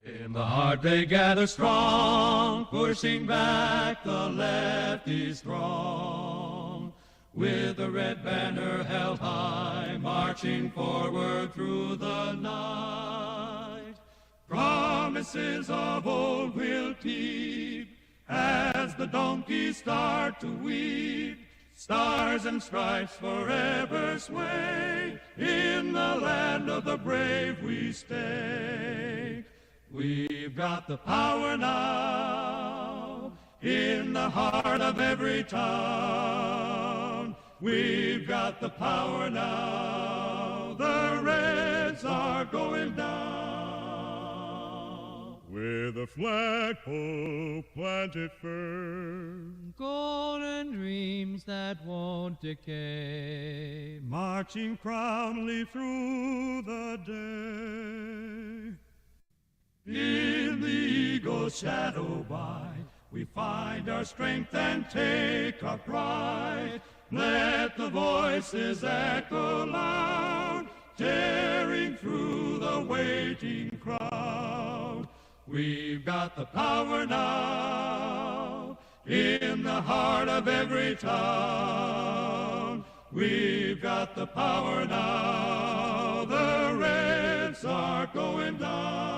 In the heart they gather strong, pushing back the Leftists throng. With a red banner held high, marching forward through the night. Promises of old will keep as the donkeys start to weep. Stars and stripes forever sway, in the land of the brave we stay. We've got the power now, in the heart of every town. We've got the power now, the Reds are going down. With a flagpole planted firm, golden dreams that won't decay, marching proudly through the day. In the eagle's shadow by, we find our strength and take our pride. Let the voices echo loud, tearing through the waiting crowd. We've got the power now, in the heart of every town. We've got the power now, the Reds are going down.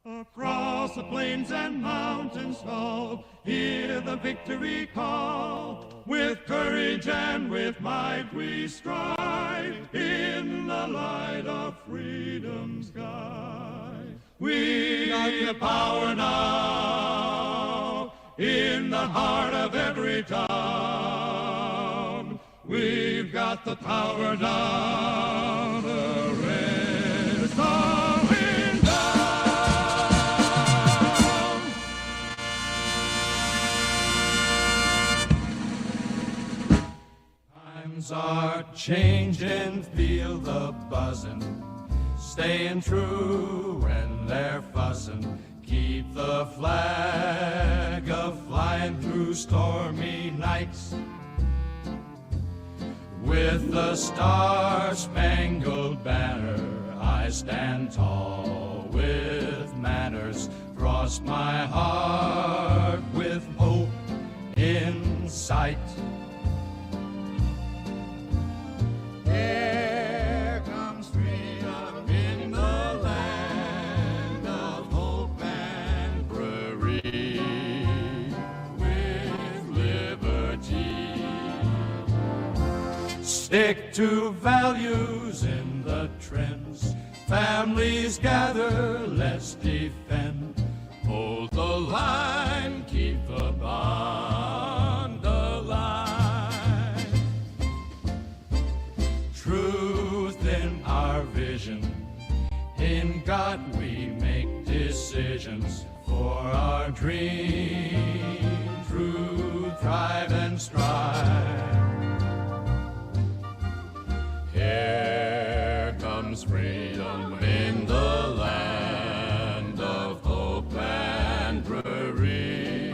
Across the plains and mountains tall, hear the victory call. With courage and with might we strive, in the light of freedom's guide. We got the power now, in the heart of every town. We've got the power now, the Reds are going down. Times are changing, feel the buzzing, staying true when they're fussing. Keep the flag a-flying through stormy nights. With the star-spangled banner, I stand tall with manners. Cross my heart with hope in sight. Here comes freedom in the land of hope and free, with liberty. Stick to values in the trends. Families gather, let's defend. Hold the line, keep the bond alive. Truth in our vision, in God we make decisions. For our dream, true, thrive and strive. Here comes freedom in the land of hope and prairie,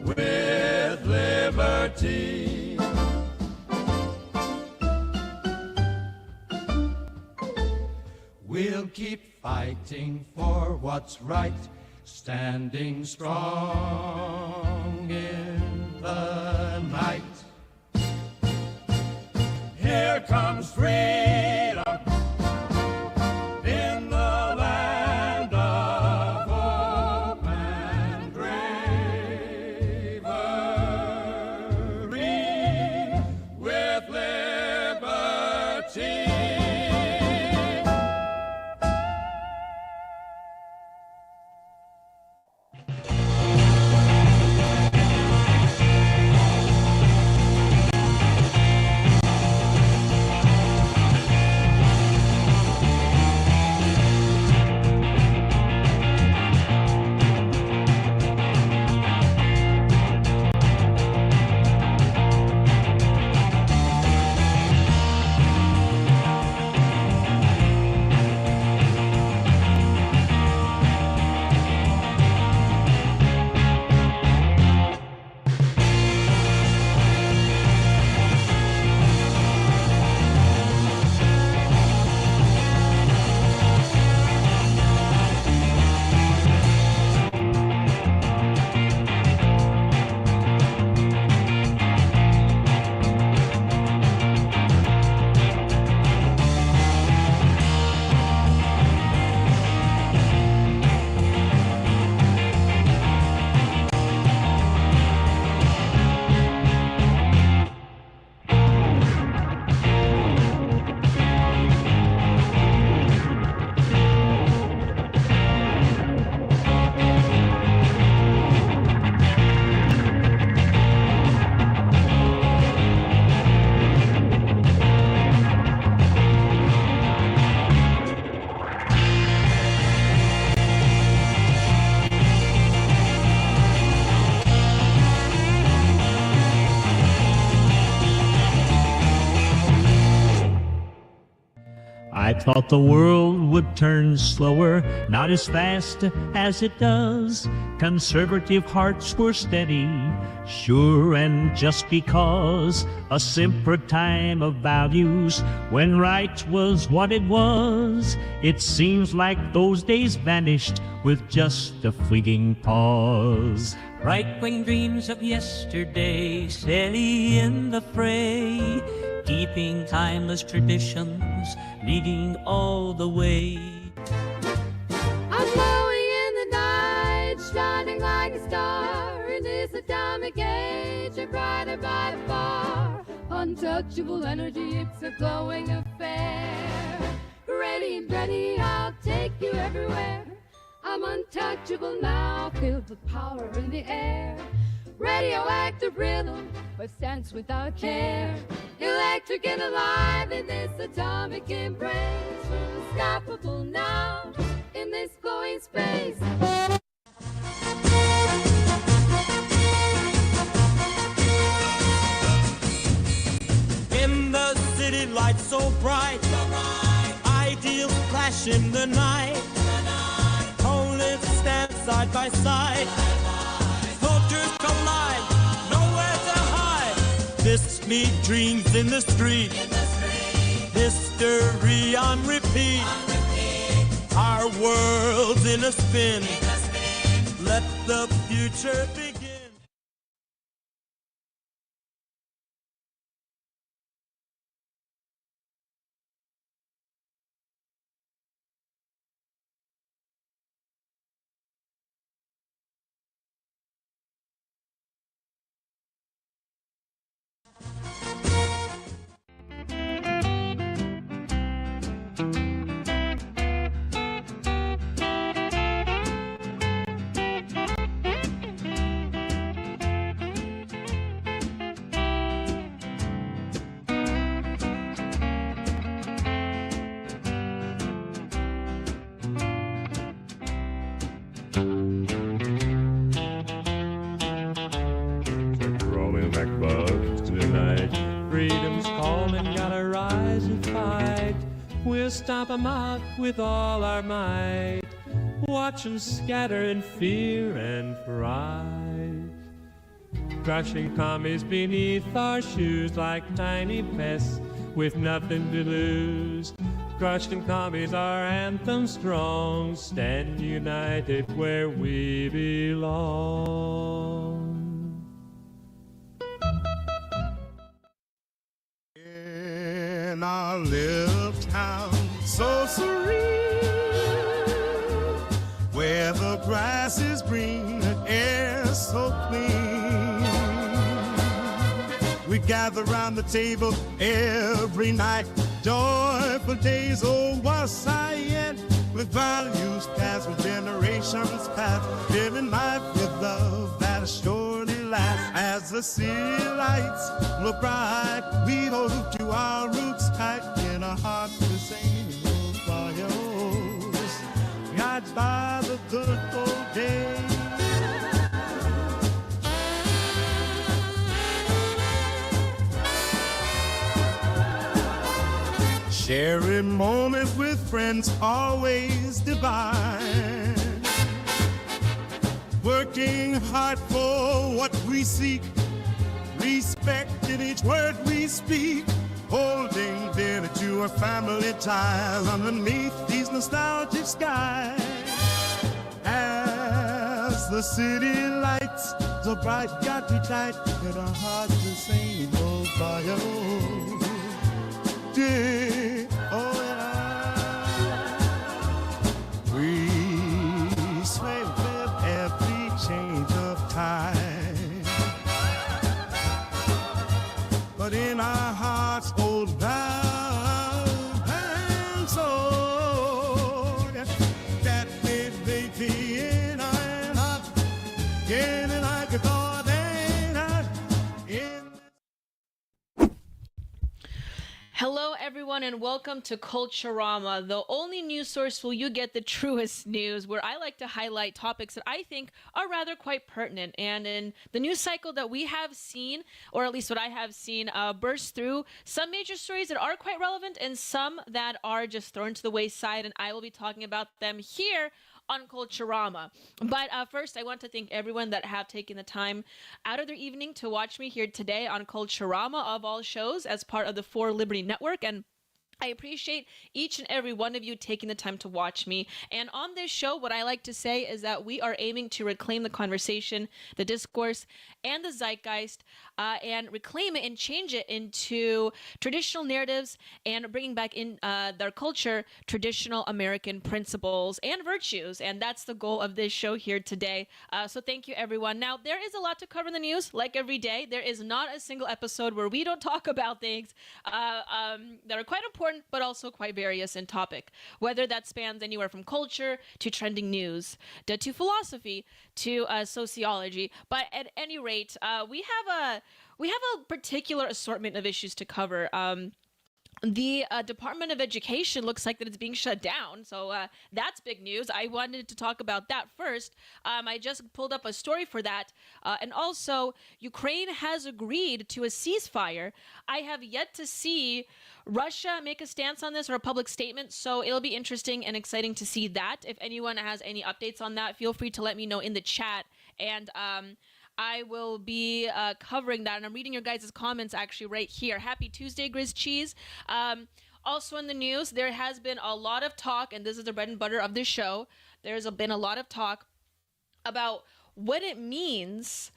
with liberty. We'll keep fighting for what's right, standing strong in the night. Here comes freedom in the land of hope and bravery, with liberty. I thought the world would turn slower, not as fast as it does. Conservative hearts were steady, sure and just because. A simpler time of values, when right was what it was. It seems like those days vanished with just a fleeting pause. Right-wing dreams of yesterday, steady in the fray, keeping timeless traditions, leading all the way. I'm glowing in the night, shining like a star in this atomic age, and brighter by far. Untouchable energy, it's a glowing affair. Ready, ready, I'll take you everywhere. I'm untouchable now, feel the power in the air. Radioactive rhythm, but stands without care. Electric and alive in this atomic embrace. Unstoppable now in this glowing space. In the city lights so bright, ideals flash in the night. Opponents stand side by side. Cultures collide, nowhere to hide. Fists meet dreams in the street. History on repeat. Our world's in a spin. Let the future begin. Rolling back bugs tonight. Freedom's calling, gotta rise and fight. We'll stomp 'em out with all our might. Watch 'em scatter in fear and fright. Crushing commies beneath our shoes like tiny pests with nothing to lose. Crushing commies, our anthem strong. Stand united where we belong. In our little town, so serene, where the grass is green and air so clean, we gather round the table every night. Joyful days, oh, what a sight, with values passed, with generations past, living life with love that surely lasts. As the city lights look bright, we hold to our roots tight, in our hearts the same old fires, guided by the good old days. Sharing moments with friends always divine. Working hard for what we seek, respecting each word we speak, holding dear to our family ties underneath these nostalgic skies. As the city lights so bright, got too tight, in our hearts the same old fire. Yeah, oh yeah. We sway with every change of time, but in our hearts, old love and soul, that baby in our heart, getting like a golden heart in. Hello, everyone, and welcome to Culturama, the only news source where you get the truest news, where I like to highlight topics that I think are rather quite pertinent. And in the news cycle that we have seen, or at least what I have seen, burst through some major stories that are quite relevant and some that are just thrown to the wayside, and I will be talking about them here on Culturama. But first, I want to thank everyone that have taken the time out of their evening to watch me here today on Culturama, of all shows, as part of the For Liberty Network. And I appreciate each and every one of you taking the time to watch me. And on this show, what I like to say is that we are aiming to reclaim the conversation, the discourse, and the zeitgeist, and reclaim it and change it into traditional narratives and bringing back in their culture traditional American principles and virtues. And that's the goal of this show here today. So thank you, everyone. Now, there is a lot to cover in the news. Like every day, there is not a single episode where we don't talk about things that are quite important, but also quite various in topic, whether that spans anywhere from culture to trending news to philosophy to sociology. But at any rate, we have a particular assortment of issues to cover. The Department of Education looks like that it's being shut down, so that's big news. I wanted to talk about that first. I just pulled up a story for that, and also Ukraine has agreed to a ceasefire. I have yet to see Russia make a stance on this or a public statement, so it'll be interesting and exciting to see that. If anyone has any updates on that, feel free to let me know in the chat, and I will be covering that, and I'm reading your guys' comments actually right here. Happy Tuesday, Grizz Cheese. Also in the news, there has been a lot of talk, and this is the bread and butter of this show. There's been a lot of talk about what it means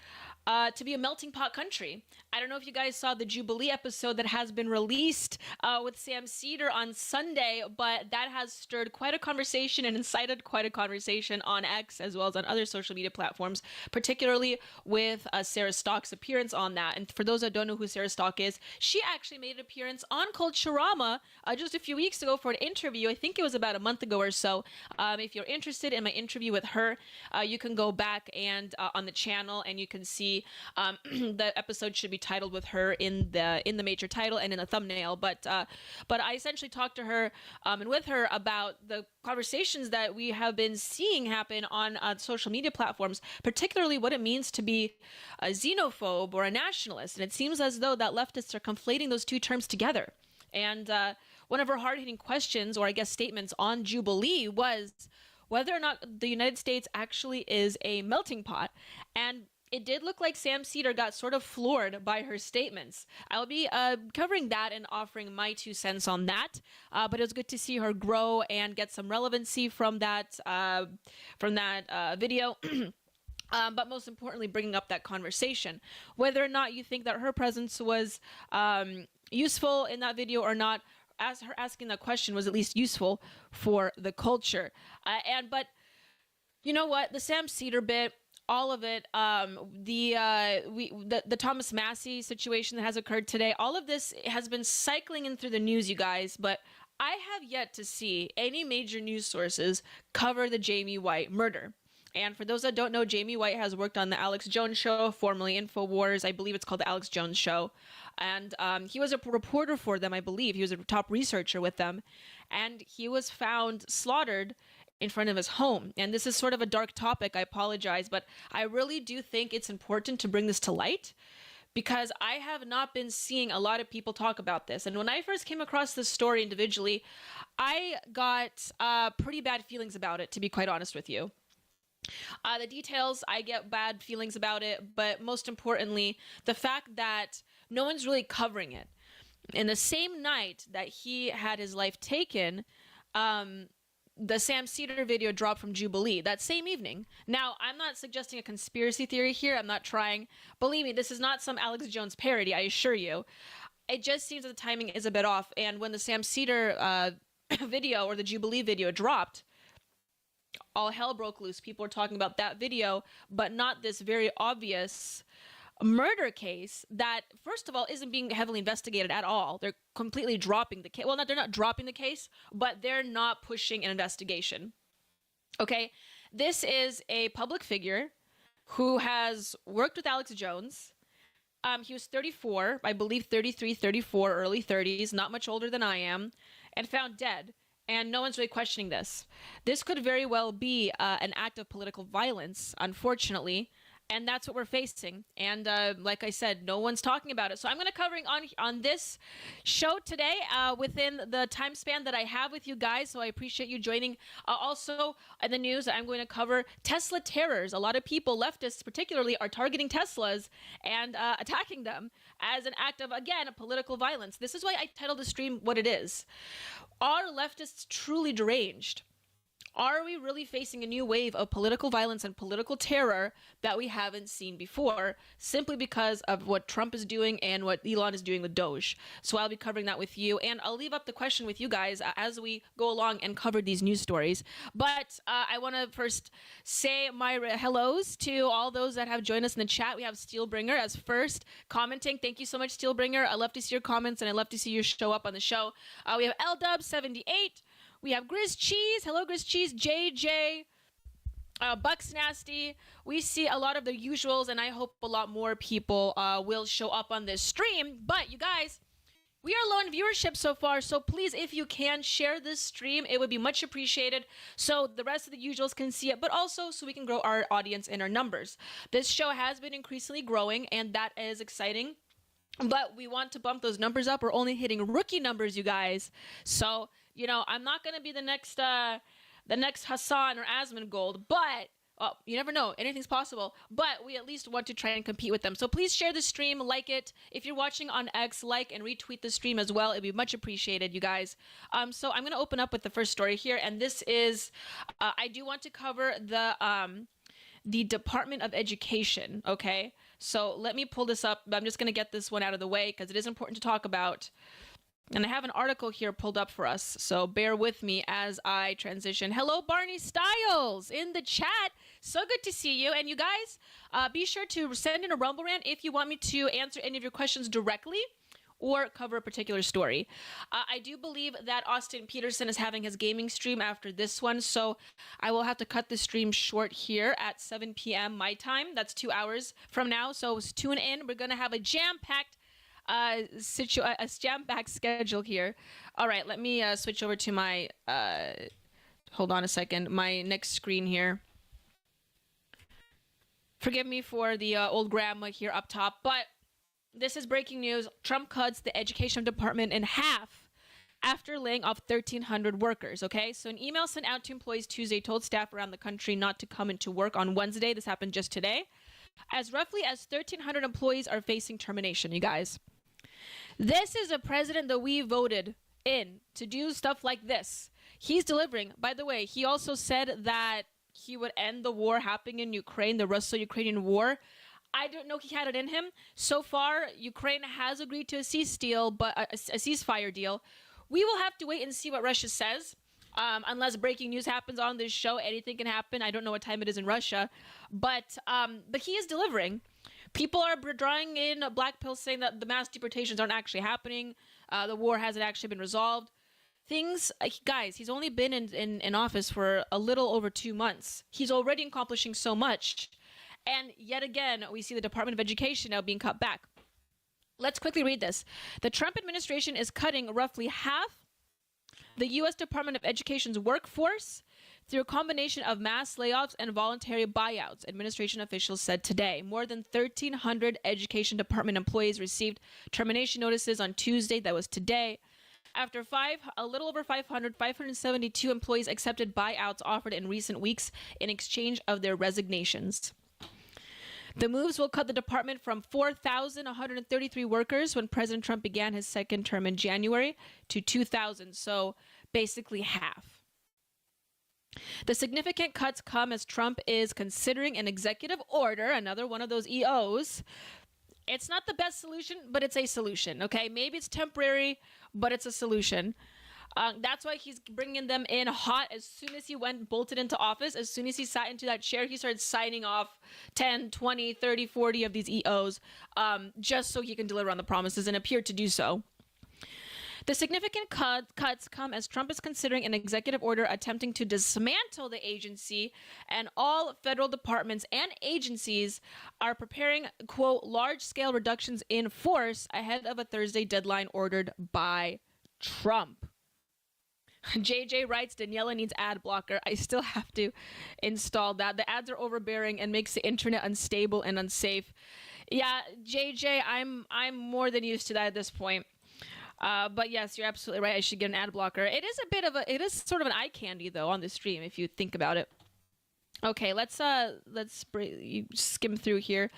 to be a melting pot country. I don't know if you guys saw the Jubilee episode that has been released with Sam Cedar on Sunday, but that has stirred quite a conversation and incited quite a conversation on X as well as on other social media platforms, particularly with Sarah Stock's appearance on that. And for those that don't know who Sarah Stock is, she actually made an appearance on Culturama just a few weeks ago for an interview. I think it was about a month ago or so. If you're interested in my interview with her, you can go back and on the channel, and you can see the episode should be titled with her in the major title and in the thumbnail. But I essentially talked to her and with her about the conversations that we have been seeing happen on social media platforms, particularly what it means to be a xenophobe or a nationalist. And it seems as though that leftists are conflating those two terms together. And one of her hard-hitting questions, or I guess statements, on Jubilee was whether or not the United States actually is a melting pot. And it did look like Sam Cedar got sort of floored by her statements. I'll be covering that and offering my 2 cents on that. But it was good to see her grow and get some relevancy from that video. But most importantly, bringing up that conversation. Whether or not you think that her presence was useful in that video or not, as her asking that question was at least useful for the culture. But you know what? The Sam Cedar bit, all of it, the Thomas Massey situation that has occurred today, all of this has been cycling in through the news, you guys, but I have yet to see any major news sources cover the Jamie White murder. And for those that don't know, Jamie White has worked on the Alex Jones Show, formerly Infowars. I believe it's called the Alex Jones Show. And he was a reporter for them, I believe. He was a top researcher with them. And he was found slaughtered in front of his home. And this is sort of a dark topic, I apologize, but I really do think it's important to bring this to light, because I have not been seeing a lot of people talk about this. And when I first came across this story individually, I got pretty bad feelings about it, to be quite honest with you. The details, I get bad feelings about it, but most importantly, the fact that no one's really covering it. In the same night that he had his life taken, the Sam Cedar video dropped from Jubilee that same evening. Now, I'm not suggesting a conspiracy theory here. I'm not trying. Believe me, this is not some Alex Jones parody, I assure you. It just seems that the timing is a bit off. And when the Sam Cedar video or the Jubilee video dropped, all hell broke loose. People were talking about that video, but not this very obvious murder case that, first of all, isn't being heavily investigated at all. They're completely dropping the case. Well, they're not dropping the case, but they're not pushing an investigation. Okay? This is a public figure who has worked with Alex Jones, He was 34, I believe 33, 34, early 30s, not much older than I am, and found dead. And no one's really questioning this. This could very well be an act of political violence, unfortunately. And that's what we're facing. And like I said, no one's talking about it. So I'm going to covering on this show today within the time span that I have with you guys. So I appreciate you joining. Also, in the news, I'm going to cover Tesla terrors. A lot of people, leftists particularly, are targeting Teslas and attacking them as an act of, again, political violence. This is why I titled the stream what it is. Are leftists truly deranged? Are we really facing a new wave of political violence and political terror that we haven't seen before, simply because of what Trump is doing and what Elon is doing with Doge? So I'll be covering that with you, and I'll leave up the question with you guys as we go along and cover these news stories. But I want to first say my hellos to all those that have joined us in the chat. We have Steelbringer as first commenting. Thank you so much, Steelbringer. I love to see your comments, and I love to see you show up on the show. We have LDub78. We have Grizz Cheese. Hello, Grizz Cheese. JJ. Bucks Nasty. We see a lot of the usuals, and I hope a lot more people will show up on this stream. But you guys, we are low in viewership so far, so please, if you can, share this stream. It would be much appreciated so the rest of the usuals can see it, but also so we can grow our audience and our numbers. This show has been increasingly growing, and that is exciting. But we want to bump those numbers up. We're only hitting rookie numbers, you guys. So, you know, I'm not going to be the next Hassan or Asmongold, but you never know. Anything's possible. But we at least want to try and compete with them. So please share the stream, like it. If you're watching on X, like and retweet the stream as well. It'd be much appreciated, you guys. So I'm going to open up with the first story here. And this is, I do want to cover the Department of Education, okay? So let me pull this up. I'm just going to get this one out of the way because it is important to talk about. And I have an article here pulled up for us, so bear with me as I transition. Hello, Barney Styles in the chat. So good to see you. And you guys, be sure to send in a Rumble rant if you want me to answer any of your questions directly or cover a particular story. I do believe that Austin Peterson is having his gaming stream after this one, so I will have to cut the stream short here at 7 p.m. my time. That's 2 hours from now, so tune in. We're going to have a jam-packed jam-packed schedule here. All right, let me switch over to my, hold on a second, my next screen here. Forgive me for the old grandma here up top, but this is breaking news. Trump cuts the education department in half after laying off 1,300 workers, okay? So an email sent out to employees Tuesday told staff around the country not to come into work on Wednesday. This happened just today. As roughly as 1,300 employees are facing termination, you guys. This is a president that we voted in to do stuff like this. He's delivering. By the way, he also said that he would end the war happening in Ukraine, the Russo-Ukrainian war. I don't know he had it in him. So far, Ukraine has agreed to a ceasefire deal. We will have to wait and see what Russia says. Unless breaking news happens on this show, anything can happen. I don't know what time it is in Russia, but he is delivering. People are drawing in black pills saying that the mass deportations aren't actually happening. The war hasn't actually been resolved. Things, guys, he's only been in office for a little over 2 months. He's already accomplishing so much. And yet again, we see the Department of Education now being cut back. Let's quickly read this. The Trump administration is cutting roughly half the U.S. Department of Education's workforce through a combination of mass layoffs and voluntary buyouts, administration officials said today. More than 1,300 Education Department employees received termination notices on Tuesday, that was today. After a little over 572 employees accepted buyouts offered in recent weeks in exchange of their resignations. The moves will cut the department from 4,133 workers when President Trump began his second term in January to 2,000, so basically half. The significant cuts come as Trump is considering an executive order, another one of those EOs. It's not the best solution, but it's a solution, okay? Maybe it's temporary, but it's a solution. That's why he's bringing them in hot. As soon as he bolted into office, as soon as he sat into that chair, he started signing off 10, 20, 30, 40 of these EOs just so he can deliver on the promises and appeared to do so. The significant cuts come as Trump is considering an executive order attempting to dismantle the agency, and all federal departments and agencies are preparing, quote, large-scale reductions in force ahead of a Thursday deadline ordered by Trump. JJ writes, Daniela needs ad blocker. I still have to install that. The ads are overbearing and makes the internet unstable and unsafe. Yeah, JJ, I'm more than used to that at this point. But yes, you're absolutely right. I should get an ad blocker. It is sort of an eye candy though on the stream if you think about it. Okay, let's skim through here.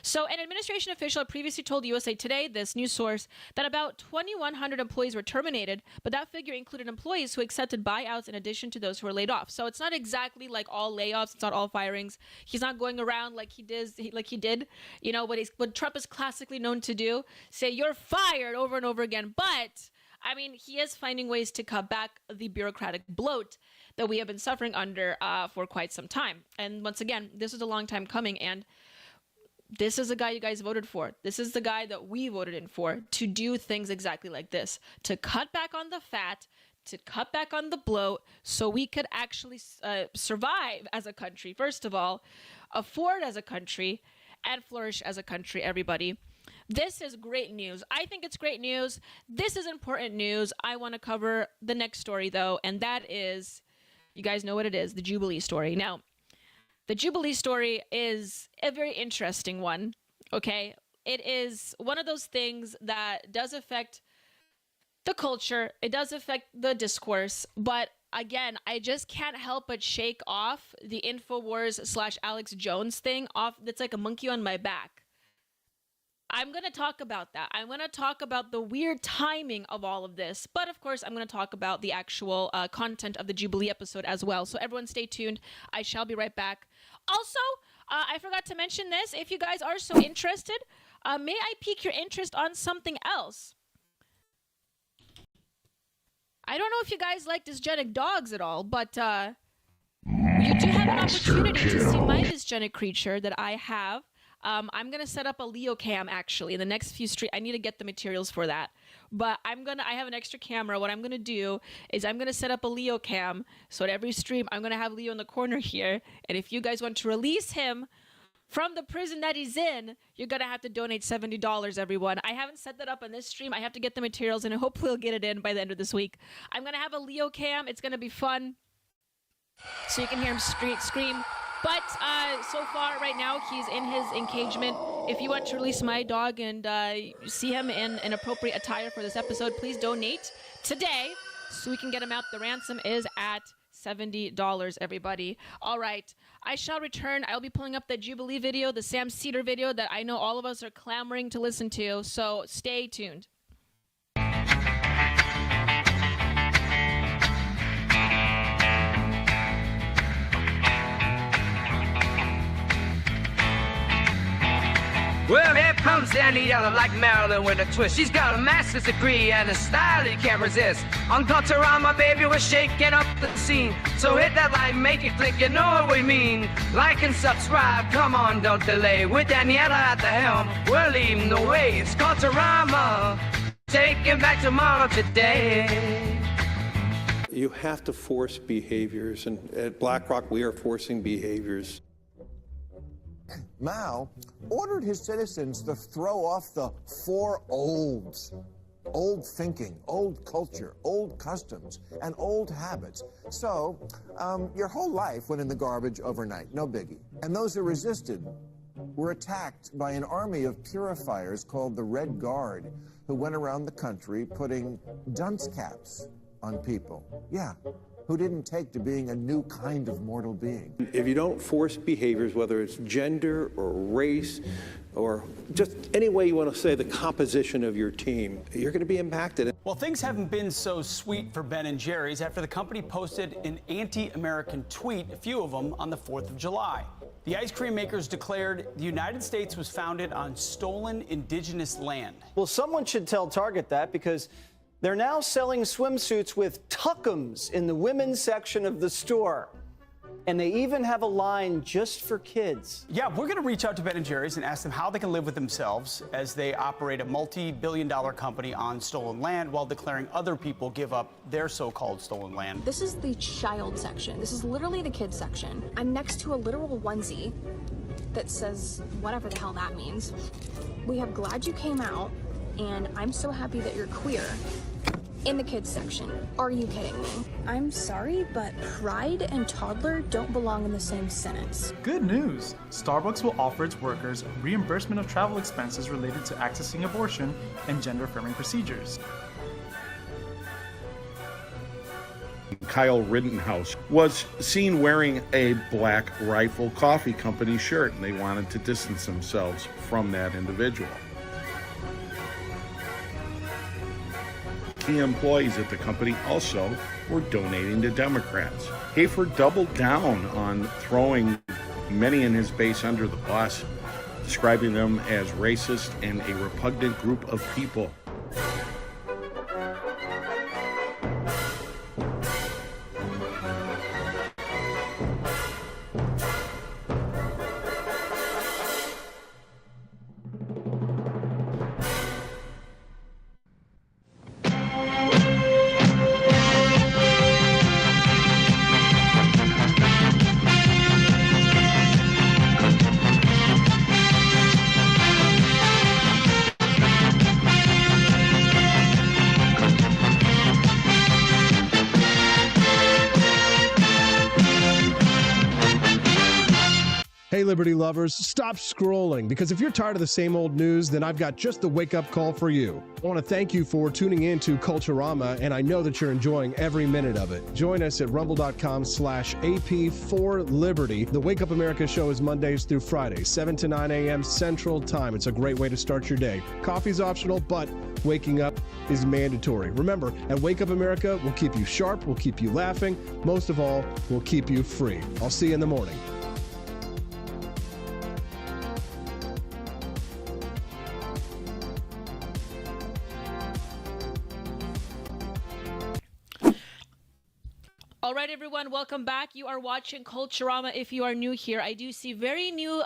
So, an administration official had previously told USA Today, this news source, that about 2,100 employees were terminated, but that figure included employees who accepted buyouts in addition to those who were laid off. So, it's not exactly like all layoffs. It's not all firings. He's not going around like he did, you know, what Trump is classically known to do, say you're fired over and over again. But I mean, he is finding ways to cut back the bureaucratic bloat that we have been suffering under for quite some time. And once again, this is a long time coming, and this is the guy you guys voted for. This is the guy that we voted in for to do things exactly like this, to cut back on the fat, to cut back on the bloat, so we could actually survive as a country, first of all, afford as a country, and flourish as a country, everybody. This is great news. I think it's great news. This is important news. I want to cover the next story, though, and that is, you guys know what it is, the Jubilee story. Now, the Jubilee story is a very interesting one, okay? It is one of those things that does affect the culture. It does affect the discourse. But again, I just can't help but shake off the Infowars / Alex Jones thing off. That's like a monkey on my back. I'm going to talk about that. I'm going to talk about the weird timing of all of this. But of course, I'm going to talk about the actual content of the Jubilee episode as well. So everyone stay tuned. I shall be right back. Also, I forgot to mention this. If you guys are so interested, may I pique your interest on something else? I don't know if you guys like dysgenic dogs at all, but you do have an opportunity to see my dysgenic creature that I have. I'm going to set up a Leo cam actually in the next few streams. I need to get the materials for that. But I have an extra camera. What I'm going to do is I'm going to set up a Leo cam. So at every stream, I'm going to have Leo in the corner here. And if you guys want to release him from the prison that he's in, you're going to have to donate $70, everyone. I haven't set that up on this stream. I have to get the materials and hopefully we'll get it in by the end of this week. I'm going to have a Leo cam. It's going to be fun. So you can hear him scream. But so far, right now, he's in his engagement. If you want to release my dog and see him in an appropriate attire for this episode, please donate today so we can get him out. The ransom is at $70, everybody. All right. I shall return. I'll be pulling up the Jubilee video, the Sam Cedar video that I know all of us are clamoring to listen to. So stay tuned. Well, here comes Daniela like Marilyn with a twist. She's got a master's degree and a style you can't resist. On Culturama, baby, we're shaking up the scene. So hit that like, make it click, you know what we mean. Like and subscribe, come on, don't delay. With Daniela at the helm, we're leading the way. It's Culturama, taking back tomorrow today. You have to force behaviors, and at BlackRock, we are forcing behaviors. Mao ordered his citizens to throw off the 4 olds. Old thinking, old culture, old customs, and old habits. So, your whole life went in the garbage overnight, no biggie. And those who resisted were attacked by an army of purifiers called the Red Guard, who went around the country putting dunce caps on people. Yeah. Who didn't take to being a new kind of mortal being. If you don't force behaviors, whether it's gender or race or just any way you want to say the composition of your team, you're going to be impacted. Well, things haven't been so sweet for Ben & Jerry's after the company posted an anti-American tweet, a few of them, on the 4th of July. The ice cream makers declared the United States was founded on stolen indigenous land. Well, someone should tell Target that, because they're now selling swimsuits with tuckums in the women's section of the store. And they even have a line just for kids. Yeah, we're going to reach out to Ben & Jerry's and ask them how they can live with themselves as they operate a multi-billion-dollar company on stolen land while declaring other people give up their so-called stolen land. This is the child section. This is literally the kids section. I'm next to a literal onesie that says whatever the hell that means. We have glad you came out, and I'm so happy that you're queer. In the kids section. Are you kidding me? I'm sorry, but pride and toddler don't belong in the same sentence. Good news! Starbucks will offer its workers reimbursement of travel expenses related to accessing abortion and gender-affirming procedures. Kyle Rittenhouse was seen wearing a Black Rifle Coffee Company shirt, and they wanted to distance themselves from that individual. Key employees at the company also were donating to Democrats. Hafer doubled down on throwing many in his base under the bus, describing them as racist and a repugnant group of people. Hey, Liberty lovers, stop scrolling, because if you're tired of the same old news, then I've got just the wake-up call for you. I want to thank you for tuning in to Culturama, and I know that you're enjoying every minute of it. Join us at rumble.com/AP4Liberty. The Wake Up America show is Mondays through Fridays, 7 to 9 a.m. Central Time. It's a great way to start your day. Coffee's optional, but waking up is mandatory. Remember, at Wake Up America, we'll keep you sharp, we'll keep you laughing, most of all, we'll keep you free. I'll see you in the morning. All right, everyone, welcome back. You are watching Culturama. If you are new here, I do see very new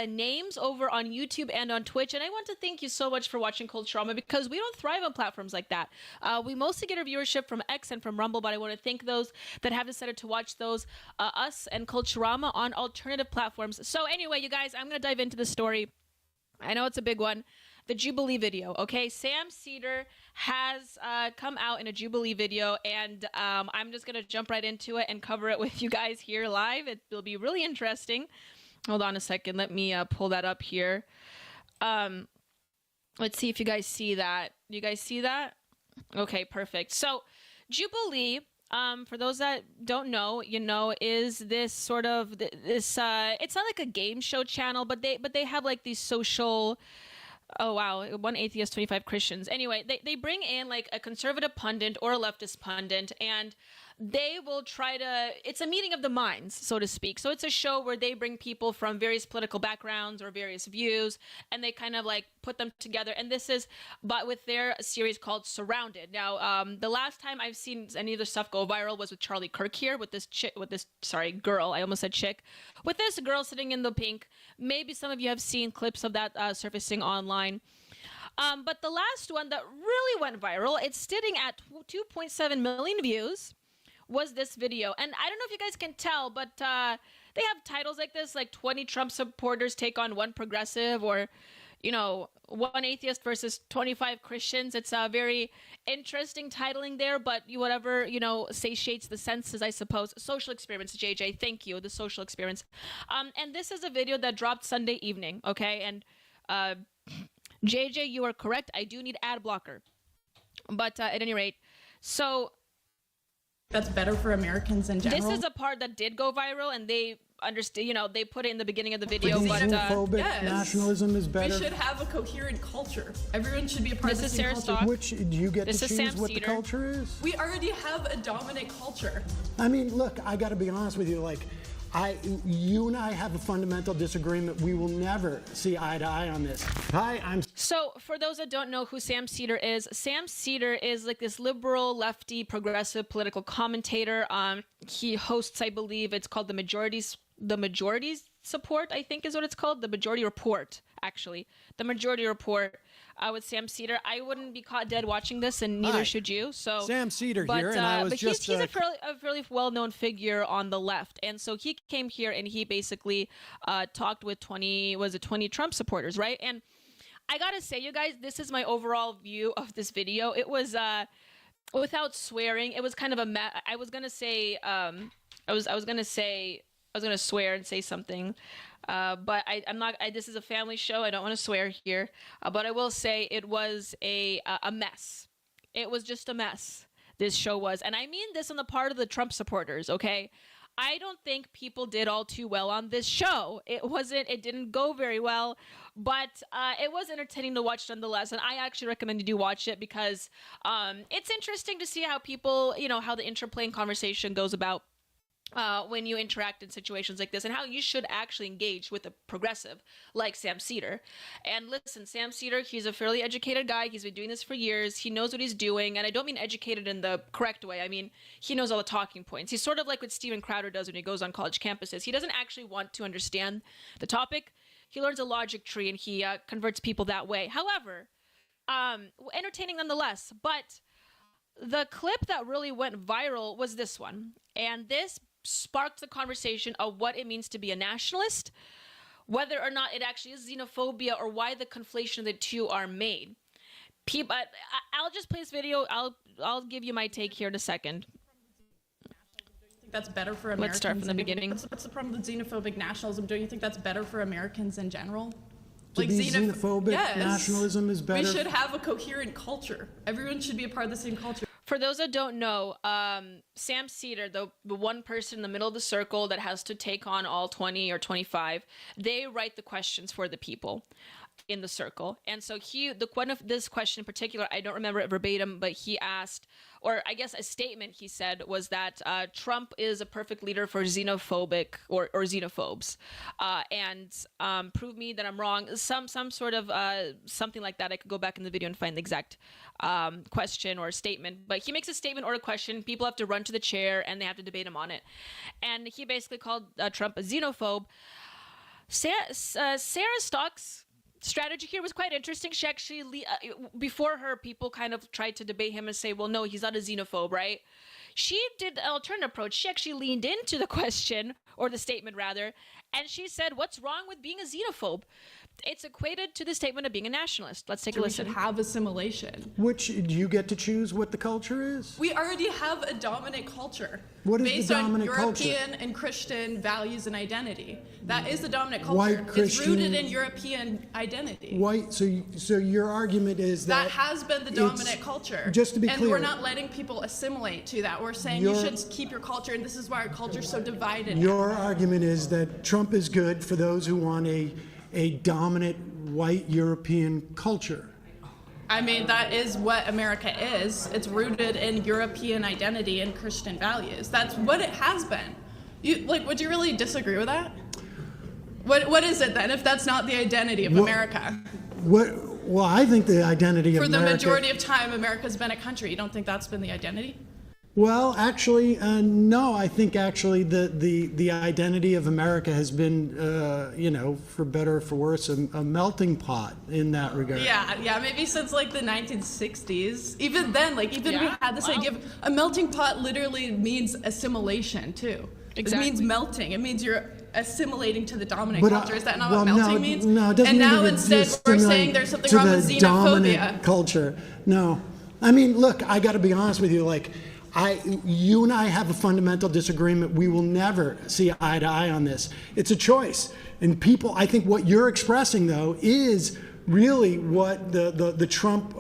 names over on YouTube and on Twitch, and I want to thank you so much for watching Culturama because we don't thrive on platforms like that. We mostly get our viewership from X and from Rumble, but I want to thank those that have decided to watch those, us and Culturama on alternative platforms. So anyway, you guys, I'm going to dive into the story. I know it's a big one. The Jubilee video, okay? Sam Cedar has come out in a Jubilee video, and I'm just going to jump right into it and cover it with you guys here live. It'll be really interesting. Hold on a second. Let me pull that up here. Let's see if you guys see that. You guys see that? Okay, perfect. So Jubilee, for those that don't know, you know, is this sort of this it's not like a game show channel, but they have like these social, oh wow, 1 atheist, 25 Christians. Anyway, they bring in like a conservative pundit or a leftist pundit, and they will try to, it's a meeting of the minds, so to speak. So it's a show where they bring people from various political backgrounds or various views, and they kind of like put them together. And this is, but with their series called Surrounded. Now, the last time I've seen any of their stuff go viral was with Charlie Kirk here, with this chick, girl, I almost said chick, with this girl sitting in the pink. Maybe some of you have seen clips of that surfacing online. But the last one that really went viral, it's sitting at 2.7 million views, was this video. And I don't know if you guys can tell, but they have titles like this, like 20 Trump supporters take on 1 progressive, or, you know, 1 atheist versus 25 Christians. It's a very interesting titling there, but whatever, you know, satiates the senses, I suppose. Social experiments, JJ, thank you, the social experiments. And this is a video that dropped Sunday evening, okay? And JJ, you are correct. I do need ad blocker. But at any rate, so that's better for Americans in general. This is a part that did go viral, and they understand, you know, they put it in the beginning of the video, but xenophobic yes. nationalism is better. We should have a coherent culture. Everyone should be a part this of the is same Sarah culture. Stock. Which do you get This to is choose Sam what Cedar. the culture is? We already have a dominant culture. I mean, look, I got to be honest with you. Like, You and I have a fundamental disagreement. We will never see eye to eye on this. So, for those that don't know who Sam Seder is like this liberal, lefty, progressive political commentator. He hosts, I believe, it's called The Majority's Support, I think is what it's called. The Majority Report, actually. The Majority Report with Sam Seder. I wouldn't be caught dead watching this, and neither should you. So Sam Seder here, and I was but just... he's a fairly well-known figure on the left. And so he came here, and he basically talked with 20 Trump supporters, right? And I gotta say, you guys, this is my overall view of this video. It was, without swearing, it was kind of a I was gonna say, I was gonna swear and say something, but I'm not. This is a family show. I don't want to swear here, but I will say it was a mess. It was just a mess. This show was, and I mean this on the part of the Trump supporters. Okay, I don't think people did all too well on this show. It didn't go very well, but it was entertaining to watch nonetheless. And I actually recommend you do watch it because it's interesting to see how people, how the interplay and conversation goes about when you interact in situations like this, and how you should actually engage with a progressive like Sam Seder. And listen, Sam Seder, he's a fairly educated guy. He's been doing this for years. He knows what he's doing, and I don't mean educated in the correct way. I mean, he knows all the talking points. He's sort of like what Steven Crowder does when he goes on college campuses. He doesn't actually want to understand the topic. He learns a logic tree, and he converts people that way. However, entertaining nonetheless. But the clip that really went viral was this one, and this sparked the conversation of what it means to be a nationalist, whether or not it actually is xenophobia, or why the conflation of the two are made. I'll just play this video. I'll give you my take here in a second. That's better for Americans. Let's start from the beginning. What's the problem with xenophobic nationalism? Don't you think that's better for Americans in general? Xenophobic nationalism is better? We should have a coherent culture. Everyone should be a part of the same culture. For those that don't know, Sam Seder, the one person in the middle of the circle that has to take on all 20 or 25, they write the questions for the people in the circle. And so one of this question in particular, I don't remember it verbatim, but he asked, or I guess a statement he said was that Trump is a perfect leader for xenophobic or xenophobes, and prove me that I'm wrong. Some sort of something like that. I could go back in the video and find the exact question or statement, but he makes a statement or a question. People have to run to the chair and they have to debate him on it. And he basically called Trump a xenophobe. Sarah Stock's strategy here was quite interesting. She actually, before her, people kind of tried to debate him and say, well, no, he's not a xenophobe, right? She did an alternate approach. She actually leaned into the question, or the statement rather, and she said, what's wrong with being a xenophobe? It's equated to the statement of being a nationalist. Let's take a listen. We should have assimilation. Which, do you get to choose what the culture is? We already have a dominant culture. What is based the dominant on culture? European and Christian values and identity. That is the dominant culture. White Christian, it's rooted in European identity. White. So your argument is that has been the dominant culture. Just to be clear, and we're not letting people assimilate to that. We're saying you should keep your culture, and this is why our culture is so divided. Your argument is that Trump is good for those who want a dominant white European culture. I mean, that is what America is. It's rooted in European identity and Christian values. That's what it has been. Would you really disagree with that? What is it then, if that's not the identity of America? Well, I think the identity of America... For the majority of time, America's been a country. You don't think that's been the identity? Well, actually, no. I think actually the identity of America has been, for better or for worse, a melting pot in that regard. Yeah, maybe since like the 1960s. Even then, we had this idea of a melting pot literally means assimilation too. Exactly. It means melting. It means you're assimilating to the dominant culture. Is that not what melting means? No, it doesn't and mean now instead we're saying there's something wrong with xenophobia. Dominant culture. No. I mean, look, I got to be honest with you, you and I have a fundamental disagreement. We will never see eye to eye on this. It's a choice. And people, I think what you're expressing, though, is really what the Trump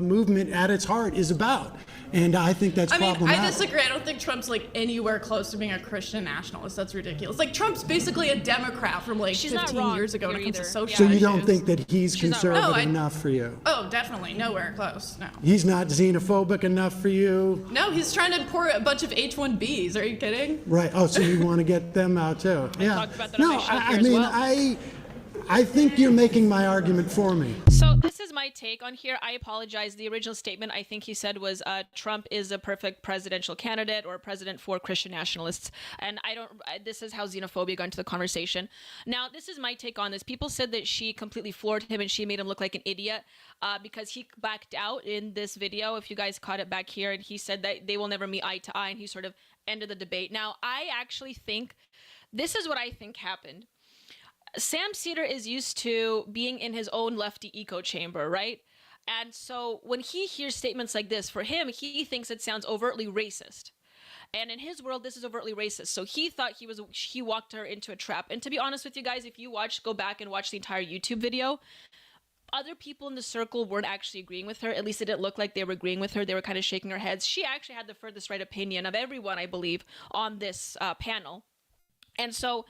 movement at its heart is about. And I think that's problematic. I disagree. I don't think Trump's like anywhere close to being a Christian nationalist. That's ridiculous. Like Trump's basically a Democrat from like 15 years ago when it comes to social So you issues. don't think that he's conservative No, enough for you? Oh, definitely nowhere close. No. He's not xenophobic enough for you? No, he's trying to import a bunch of H-1Bs. Are you kidding? Right. Oh, so you want to get them out too? Yeah. talked about that on No, my show I here as mean, well. I think you're making my argument for me. So this is my take on here. I apologize. The original statement I think he said was Trump is a perfect presidential candidate or president for Christian nationalists. And this is how xenophobia got into the conversation. Now, this is my take on this. People said that she completely floored him and she made him look like an idiot because he backed out in this video. If you guys caught it back here, and he said that they will never meet eye to eye, and he sort of ended the debate. Now, I actually think this is what I think happened. Sam Cedar is used to being in his own lefty echo chamber, right? And so when he hears statements like this, for him, he thinks it sounds overtly racist. And in his world, this is overtly racist. So he thought he walked her into a trap. And to be honest with you guys, if you go back and watch the entire YouTube video, other people in the circle weren't actually agreeing with her. At least it didn't look like they were agreeing with her. They were kind of shaking their heads. She actually had the furthest right opinion of everyone, I believe, on this panel. And so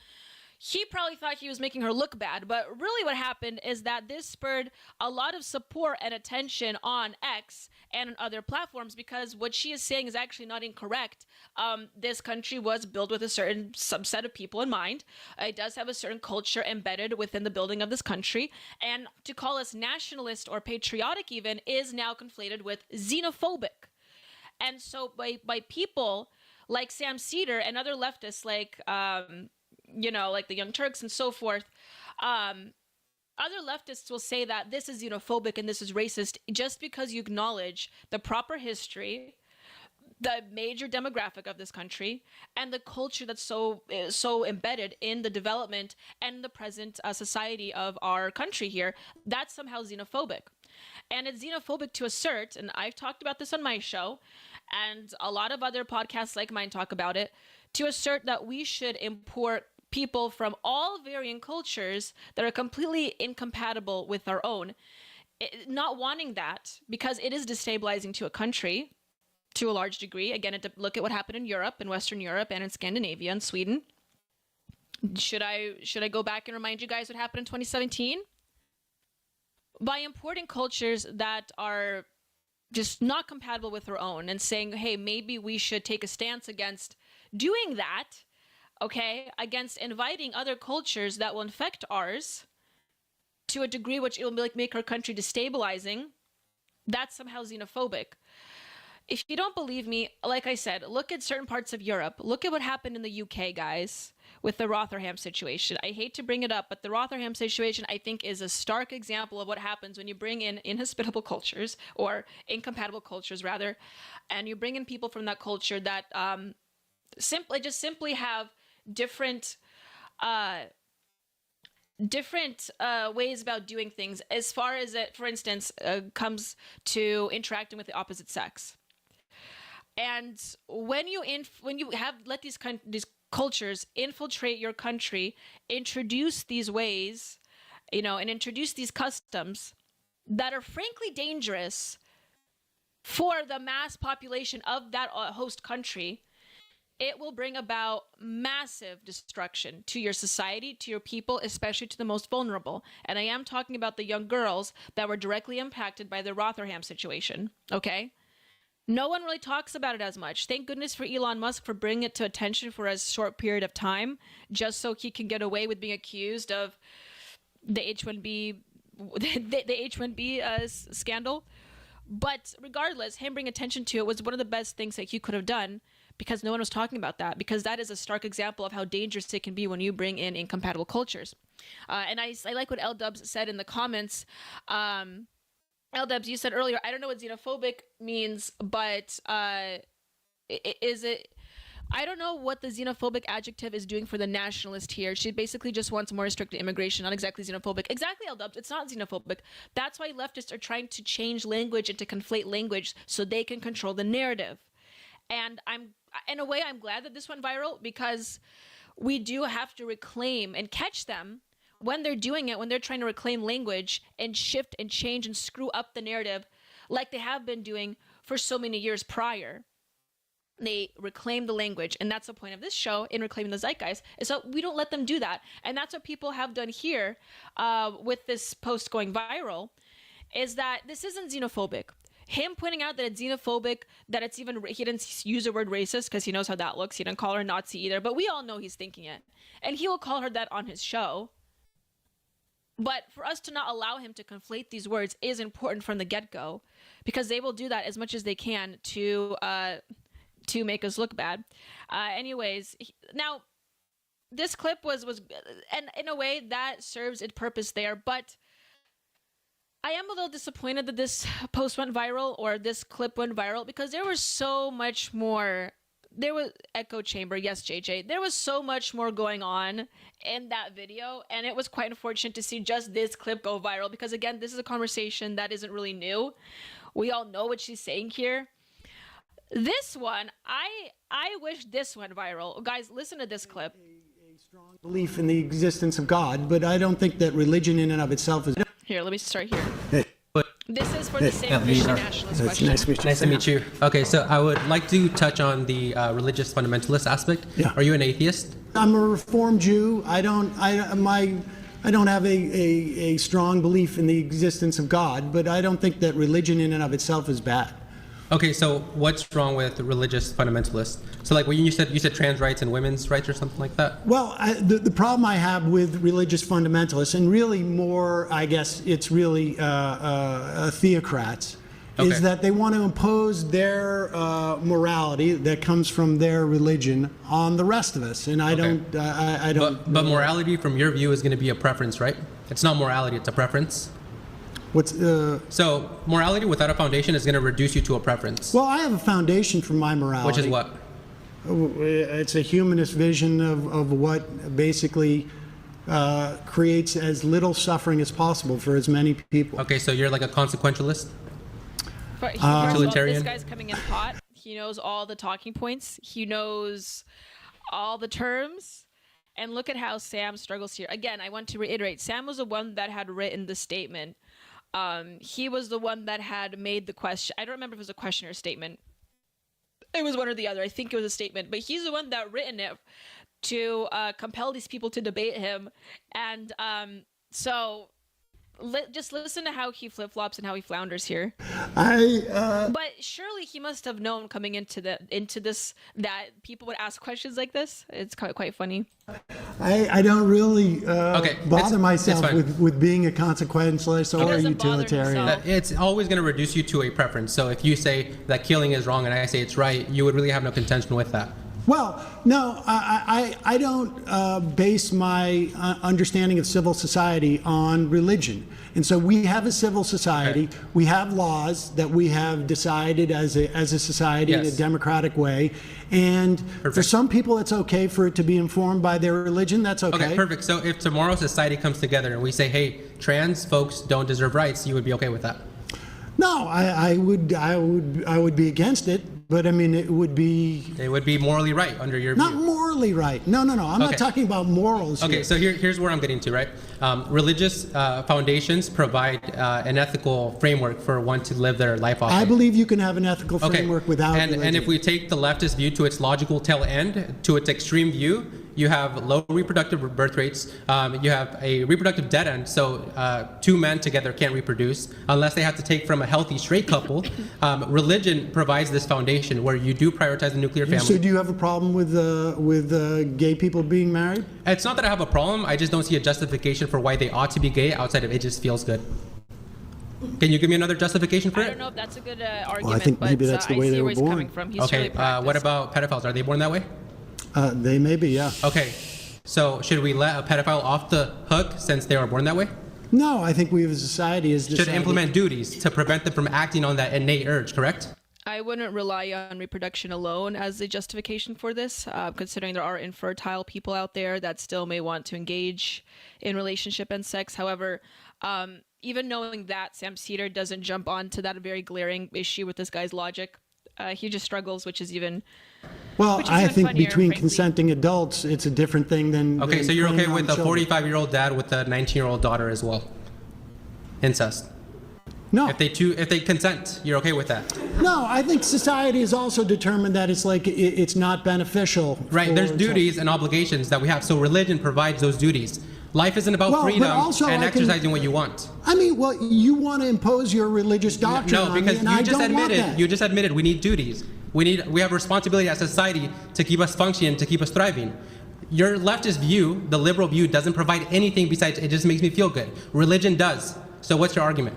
he probably thought he was making her look bad, but really what happened is that this spurred a lot of support and attention on X and on other platforms, because what she is saying is actually not incorrect. This country was built with a certain subset of people in mind. It does have a certain culture embedded within the building of this country, and to call us nationalist or patriotic even is now conflated with xenophobic. And so by people like Sam Cedar and other leftists like like the Young Turks and so forth, other leftists will say that this is xenophobic and this is racist just because you acknowledge the proper history, the major demographic of this country, and the culture that's so embedded in the development and the present society of our country here. That's somehow xenophobic. And it's xenophobic to assert, and I've talked about this on my show, and a lot of other podcasts like mine talk about it, to assert that we should import people from all varying cultures that are completely incompatible with our own. Not wanting that, because it is destabilizing to a country to a large degree. Again, look at what happened in Europe, in Western Europe, and in Scandinavia and Sweden. Should I go back and remind you guys what happened in 2017? By importing cultures that are just not compatible with our own and saying, hey, maybe we should take a stance against doing that, okay, against inviting other cultures that will infect ours to a degree which it will make our country destabilizing, that's somehow xenophobic. If you don't believe me, like I said, look at certain parts of Europe. Look at what happened in the UK, guys, with the Rotherham situation. I hate to bring it up, but the Rotherham situation, I think, is a stark example of what happens when you bring in inhospitable cultures, or incompatible cultures, rather, and you bring in people from that culture that simply have different ways about doing things, as far as it, for instance, comes to interacting with the opposite sex. And when you have let these cultures infiltrate your country, introduce these ways, and introduce these customs that are frankly dangerous for the mass population of that host country, it will bring about massive destruction to your society, to your people, especially to the most vulnerable. And I am talking about the young girls that were directly impacted by the Rotherham situation, okay? No one really talks about it as much. Thank goodness for Elon Musk for bringing it to attention for a short period of time, just so he can get away with being accused of the H-1B, the H-1B scandal. But regardless, him bringing attention to it was one of the best things that he could have done, because no one was talking about that, because that is a stark example of how dangerous it can be when you bring in incompatible cultures. And I like what L-Dubs said in the comments. L-Dubs, you said earlier, I don't know what xenophobic means, but is it... I don't know what the xenophobic adjective is doing for the nationalist here. She basically just wants more restricted immigration, not exactly xenophobic. Exactly, L-Dubs, it's not xenophobic. That's why leftists are trying to change language and to conflate language so they can control the narrative. And in a way, I'm glad that this went viral, because we do have to reclaim and catch them when they're doing it, when they're trying to reclaim language and shift and change and screw up the narrative like they have been doing for so many years prior. They reclaim the language, and that's the point of this show in reclaiming the zeitgeist, is so we don't let them do that. And that's what people have done here with this post going viral, is that this isn't xenophobic. Him pointing out that it's xenophobic, that it's even, he didn't use the word racist because he knows how that looks. He didn't call her Nazi either, but we all know he's thinking it. And he will call her that on his show. But for us to not allow him to conflate these words is important from the get-go, because they will do that as much as they can to make us look bad. Anyways, now this clip was, and in a way that serves its purpose there, but I am a little disappointed that this post went viral, or this clip went viral, because there was so much more. There was echo chamber. Yes, JJ. There was so much more going on in that video, and it was quite unfortunate to see just this clip go viral, because again, this is a conversation that isn't really new. We all know what she's saying here. This one, I wish this went viral. Guys, listen to this clip. A strong belief in the existence of God, but I don't think that religion in and of itself is. Here, let me start here. Hey. This is for the same Christian nationalist question. Nice to meet you. Nice to meet you. Okay, so I would like to touch on the religious fundamentalist aspect. Yeah. Are you an atheist? I'm a Reformed Jew. I don't have a strong belief in the existence of God, but I don't think that religion in and of itself is bad. Okay, so what's wrong with religious fundamentalists? So like when you said trans rights and women's rights or something like that? Well, the problem I have with religious fundamentalists, and really more, I guess it's really theocrats, is that they want to impose their morality that comes from their religion on the rest of us, and I don't. But morality, from your view, is going to be a preference, right? It's not morality; it's a preference. So morality without a foundation is going to reduce you to a preference. Well, I have a foundation for my morality. Which is what? It's a humanist vision of what basically creates as little suffering as possible for as many people. Okay, so you're like a consequentialist? Utilitarian? This guy's coming in hot. He knows all the talking points. He knows all the terms. And look at how Sam struggles here. Again, I want to reiterate, Sam was the one that had written the statement. He was the one that had made the question. I don't remember if it was a question or a statement. It was one or the other. I think it was a statement. But he's the one that written it to compel these people to debate him. And so just listen to how he flip-flops and how he flounders here. But surely he must have known coming into this that people would ask questions like this. It's quite funny. I don't really bother myself with being a consequentialist or a utilitarian. It's always going to reduce you to a preference. So if you say that killing is wrong and I say it's right, you would really have no contention with that. Well, no, I don't base my understanding of civil society on religion. And so we have a civil society. Okay. We have laws that we have decided as a society in a democratic way. And for some people, it's okay for it to be informed by their religion. That's okay. Okay, perfect. So if tomorrow society comes together and we say, hey, trans folks don't deserve rights, you would be okay with that? No, I would be against it. But I mean, it would be morally right under your view. Not morally right. No. I'm not talking about morals. Okay, here. So here's where I'm getting to, right? Religious foundations provide an ethical framework for one to live their life off. I believe you can have an ethical framework without religion. And if we take the leftist view to its logical tail end, to its extreme view, you have low reproductive birth rates. You have a reproductive dead end, so two men together can't reproduce unless they have to take from a healthy straight couple. Religion provides this foundation where you do prioritize the nuclear family. So do you have a problem with gay people being married? It's not that I have a problem. I just don't see a justification for why they ought to be gay outside of it just feels good. Can you give me another justification for it? I don't know if that's a good argument. Well, I think maybe that's the way they were born. Coming from. He's okay. Really what about pedophiles? Are they born that way? They may be, yeah. Okay, so should we let a pedophile off the hook since they were born that way? No, I think we as a society should implement duties to prevent them from acting on that innate urge, correct? I wouldn't rely on reproduction alone as a justification for this, considering there are infertile people out there that still may want to engage in relationship and sex. However, even knowing that, Sam Cedar doesn't jump onto that very glaring issue with this guy's logic. He just struggles, which is even. Well, which is I even think funnier, between frankly. consenting adults, it's a different thing than. Okay, than so you're okay preying with on a children. 45-year-old dad with a 19-year-old daughter as well? Incest. No. If they consent, you're okay with that? No, I think society has also determined that it's like it's not beneficial. Right. There's for- duties and obligations that we have. So religion provides those duties. Life isn't about Well, but freedom also and I can- exercising what you want. I mean, well, you want to impose your religious doctrine No, on because me, and I don't want that. you just admitted we need duties. We have responsibility as a society to keep us functioning, to keep us thriving. Your leftist view, the liberal view, doesn't provide anything besides it just makes me feel good. Religion does. So what's your argument?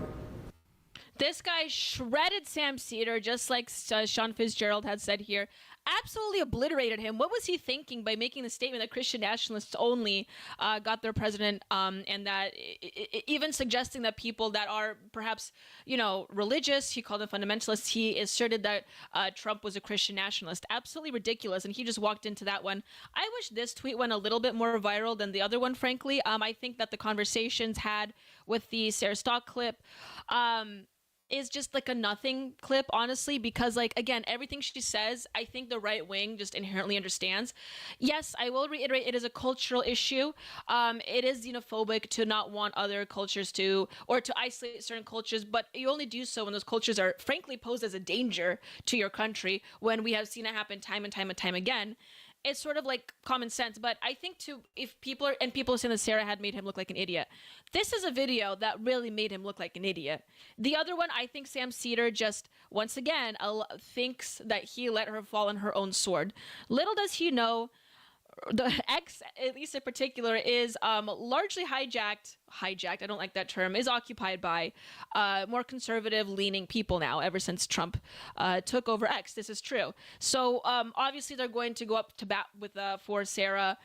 This guy shredded Sam Cedar, just like Sean Fitzgerald had said here. Absolutely obliterated him. What was he thinking by making the statement that Christian nationalists only got their president, and that even suggesting that people that are perhaps, religious, he called them fundamentalists, he asserted that Trump was a Christian nationalist. Absolutely ridiculous, and he just walked into that one. I wish this tweet went a little bit more viral than the other one, frankly. I think that the conversations had with the Sarah Stock clip, is just like a nothing clip, honestly, because again, everything she says, I think the right wing just inherently understands. Yes, I will reiterate, it is a cultural issue. It is xenophobic to not want other cultures or to isolate certain cultures, but you only do so when those cultures are frankly posed as a danger to your country, when we have seen it happen time and time and time again. It's sort of like common sense, but I think if people are saying that Sarah had made him look like an idiot. This is a video that really made him look like an idiot. The other one, I think Sam Cedar just, once again, thinks that he let her fall on her own sword. Little does he know, the X, at least in particular, is largely hijacked, I don't like that term, is occupied by more conservative-leaning people now, ever since Trump took over X. This is true. So obviously they're going to go up to bat with for Sarah,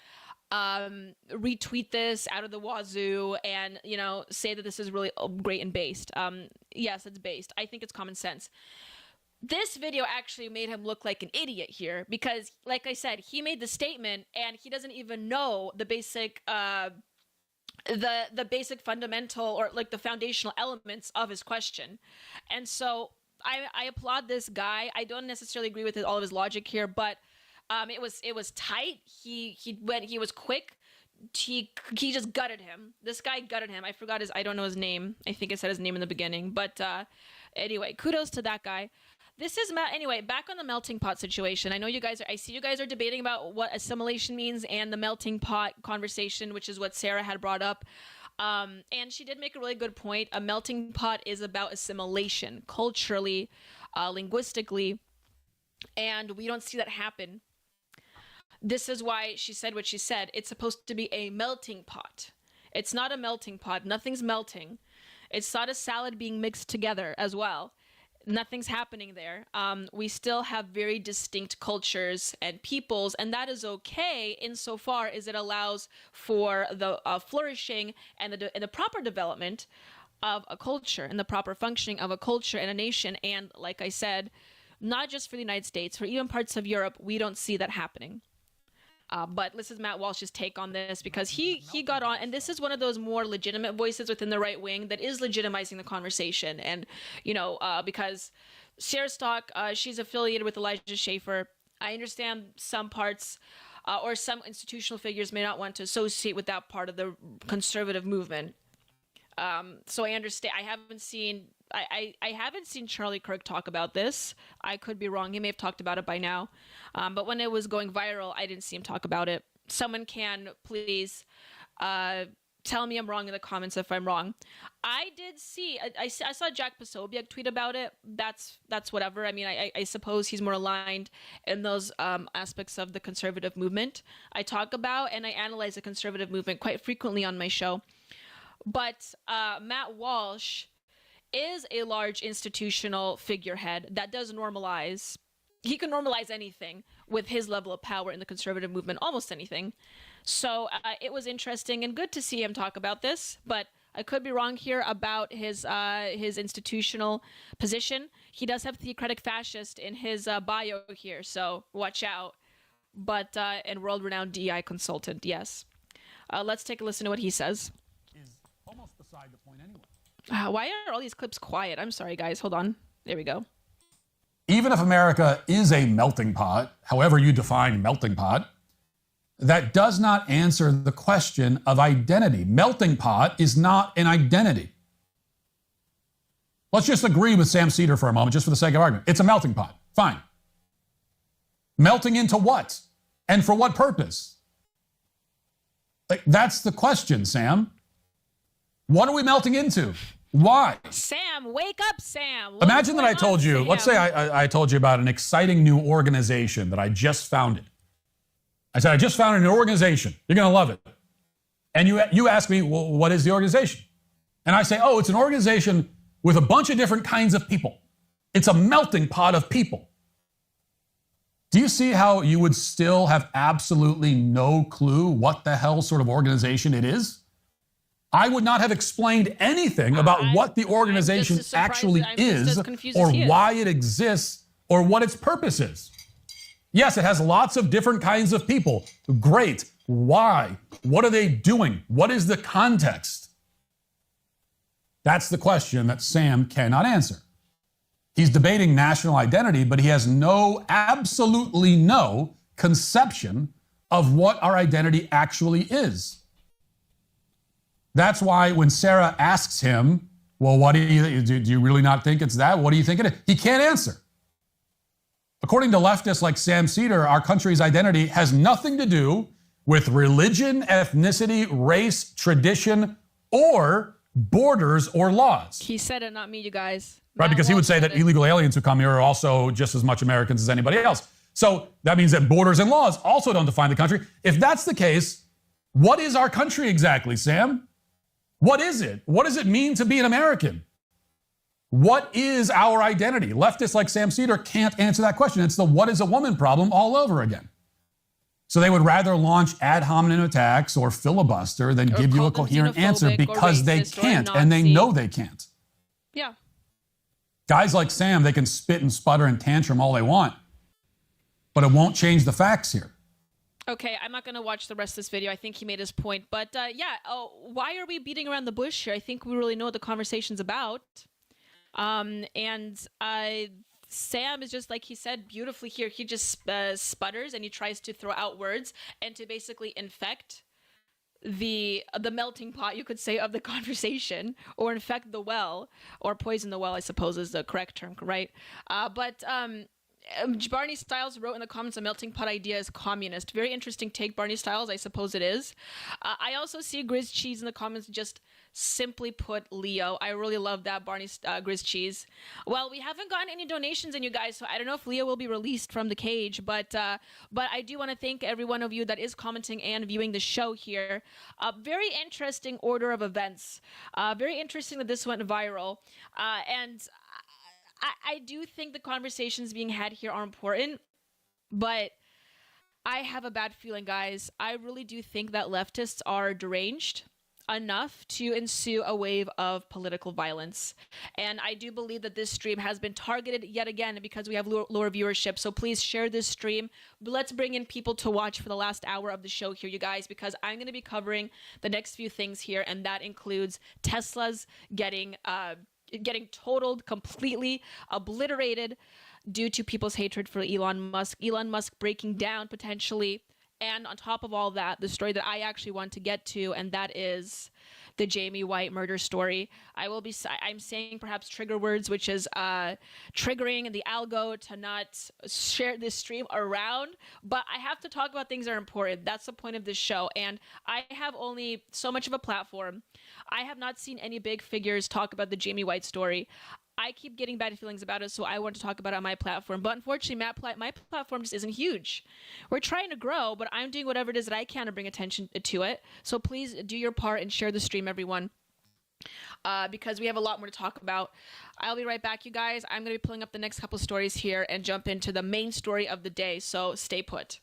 retweet this out of the wazoo, and say that this is really great and based. Yes, it's based. I think it's common sense. This video actually made him look like an idiot here because, like I said, he made the statement and he doesn't even know the basic, the basic fundamental or like the foundational elements of his question. And so I applaud this guy. I don't necessarily agree with all of his logic here, but it was tight. He was quick. He just gutted him. This guy gutted him. I don't know his name. I think I said his name in the beginning, but anyway, kudos to that guy. This is anyway, back on the melting pot situation. I see you guys are debating about what assimilation means and the melting pot conversation, which is what Sarah had brought up. And she did make a really good point. A melting pot is about assimilation, culturally, linguistically, and we don't see that happen. This is why she said what she said. It's supposed to be a melting pot. It's not a melting pot. Nothing's melting. It's not a salad being mixed together as well. Nothing's happening there. We still have very distinct cultures and peoples, and that is okay insofar as it allows for the flourishing and the proper development of a culture and the proper functioning of a culture and a nation. And like I said, not just for the United States, for even parts of Europe, we don't see that happening. But this is Matt Walsh's take on this because he got on, and this is one of those more legitimate voices within the right wing that is legitimizing the conversation. And, because Sarah Stock, she's affiliated with Elijah Schaffer. I understand some parts or some institutional figures may not want to associate with that part of the conservative movement. So I understand. I haven't seen Charlie Kirk talk about this. I could be wrong. He may have talked about it by now. But when it was going viral, I didn't see him talk about it. Someone can please tell me I'm wrong in the comments if I'm wrong. I did see, I saw Jack Posobiec tweet about it. That's whatever. I mean, I suppose he's more aligned in those aspects of the conservative movement I talk about, and I analyze the conservative movement quite frequently on my show. But Matt Walsh is a large institutional figurehead that does normalize. He can normalize anything with his level of power in the conservative movement, almost anything. So it was interesting and good to see him talk about this, but I could be wrong here about his institutional position. He does have theocratic fascist in his bio here, so watch out. But and world-renowned DEI consultant, yes. Let's take a listen to what he says. Is almost beside the point anyway. Why are all these clips quiet? I'm sorry, guys. Hold on. There we go. even if America is a melting pot, however you define melting pot, that does not answer the question of identity. Melting pot is not an identity. Let's just agree with Sam Cedar for a moment, just for the sake of argument. It's a melting pot. Fine. Melting into what? And for what purpose? Like, that's the question, Sam. What are we melting into? Why? Sam, wake up, Sam. Imagine that I told you, let's say I told you about an exciting new organization that I just founded. I said, I just founded an organization. You're going to love it. And you ask me, well, what is the organization? And I say, oh, it's an organization with a bunch of different kinds of people. It's a melting pot of people. Do you see how you would still have absolutely no clue what the hell sort of organization it is? I would not have explained anything about what the organization actually is, or why it exists, or what its purpose is. Yes, it has lots of different kinds of people. Great. Why? What are they doing? What is the context? That's the question that Sam cannot answer. He's debating national identity, but he has absolutely no conception of what our identity actually is. That's why when Sarah asks him, well, what do you really not think it's that? What do you think it is? He can't answer. According to leftists like Sam Cedar, our country's identity has nothing to do with religion, ethnicity, race, tradition, or borders or laws. He said it, not me, you guys. Right, because he would say that illegal aliens who come here are also just as much Americans as anybody else. So that means that borders and laws also don't define the country. If that's the case, what is our country exactly, Sam? What is it? What does it mean to be an American? What is our identity? Leftists like Sam Cedar can't answer that question. It's the what is a woman problem all over again. So they would rather launch ad hominem attacks or filibuster than give you a coherent answer because they can't, and they know they can't. Yeah. Guys like Sam, they can spit and sputter and tantrum all they want, but it won't change the facts here. Okay, I'm not going to watch the rest of this video. I think he made his point. But why are we beating around the bush here? I think we really know what the conversation's about. Sam is just, like he said beautifully here, he just sputters and he tries to throw out words and to basically infect the melting pot, you could say, of the conversation, or infect the well, or poison the well, I suppose is the correct term, right? Barney Styles wrote in the comments, a melting pot idea is communist. Very interesting take, Barney Styles. I suppose it is. I also see Grizz Cheese in the comments, just simply put, Leo. I really love that, Barney Grizz Cheese. Well, we haven't gotten any donations in, you guys, so I don't know if Leo will be released from the cage, but I do want to thank every one of you that is commenting and viewing the show here. Very interesting order of events. Very interesting that this went viral. And I do think the conversations being had here are important, but I have a bad feeling, guys. I really do think that leftists are deranged enough to ensue a wave of political violence. And I do believe that this stream has been targeted yet again because we have lower viewership. So please share this stream. But let's bring in people to watch for the last hour of the show here, you guys, because I'm going to be covering the next few things here, and that includes Tesla's getting totaled, completely obliterated due to people's hatred for Elon Musk breaking down potentially. And on top of all that, the story that I actually want to get to, and that is the Jamie White murder story. I'm saying perhaps trigger words, which is triggering the algo to not share this stream around. But I have to talk about things that are important. That's the point of this show. And I have only so much of a platform. I have not seen any big figures talk about the Jamie White story. I keep getting bad feelings about it, so I want to talk about it on my platform. But unfortunately, my platform just isn't huge. We're trying to grow, but I'm doing whatever it is that I can to bring attention to it. So please do your part and share the stream, everyone, because we have a lot more to talk about. I'll be right back, you guys. I'm going to be pulling up the next couple stories here and jump into the main story of the day, so stay put.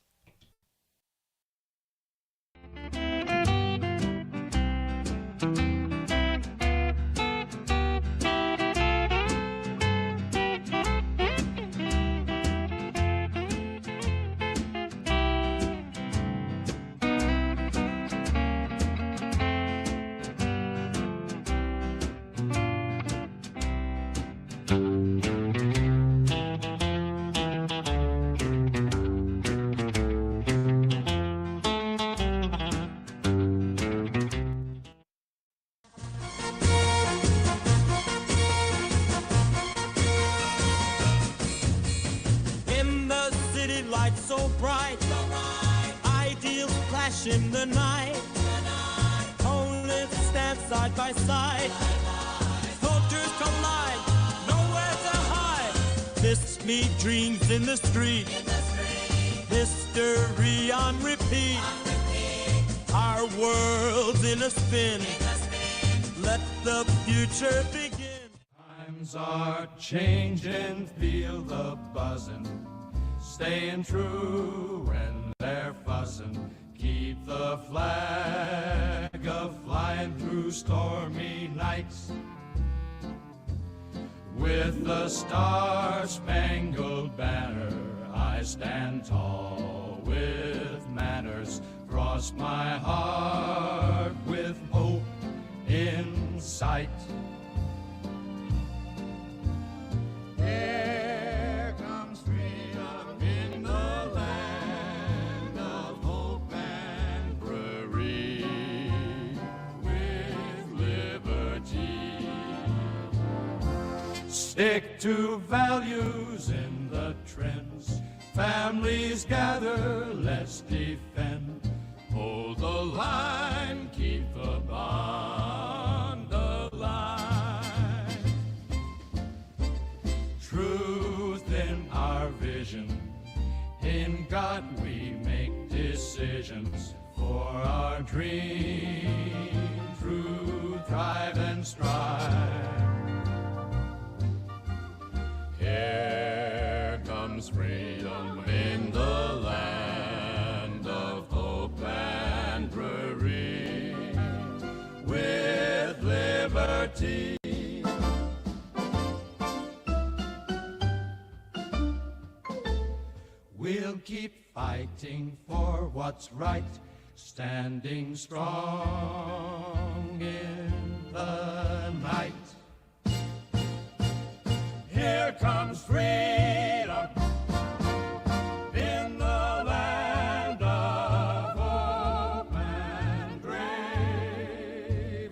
light so bright. Ideals flash in the night. Opponents stand side by side. Cultures collide, nowhere to hide. Fists meet dreams in the street. History on repeat. Our world's in a spin. Let the future begin. Times are changing, feel the buzzing. Staying true when they're fussing. Keep the flag a-flying through stormy nights. With the star-spangled banner, I stand tall with manners. Cross my heart with hope in sight. Here comes freedom in the land of hope and free, with liberty. Stick to values in the trends. Families gather, let's defend. Hold the line, keep the bond alive. Truth in our vision, in God we make decisions. For our dream, through thrive and strive. Here comes freedom in the land of hope and prairie, with liberty. We'll keep fighting for what's right, standing strong in the night. Here comes freedom in the land of hope and bravery,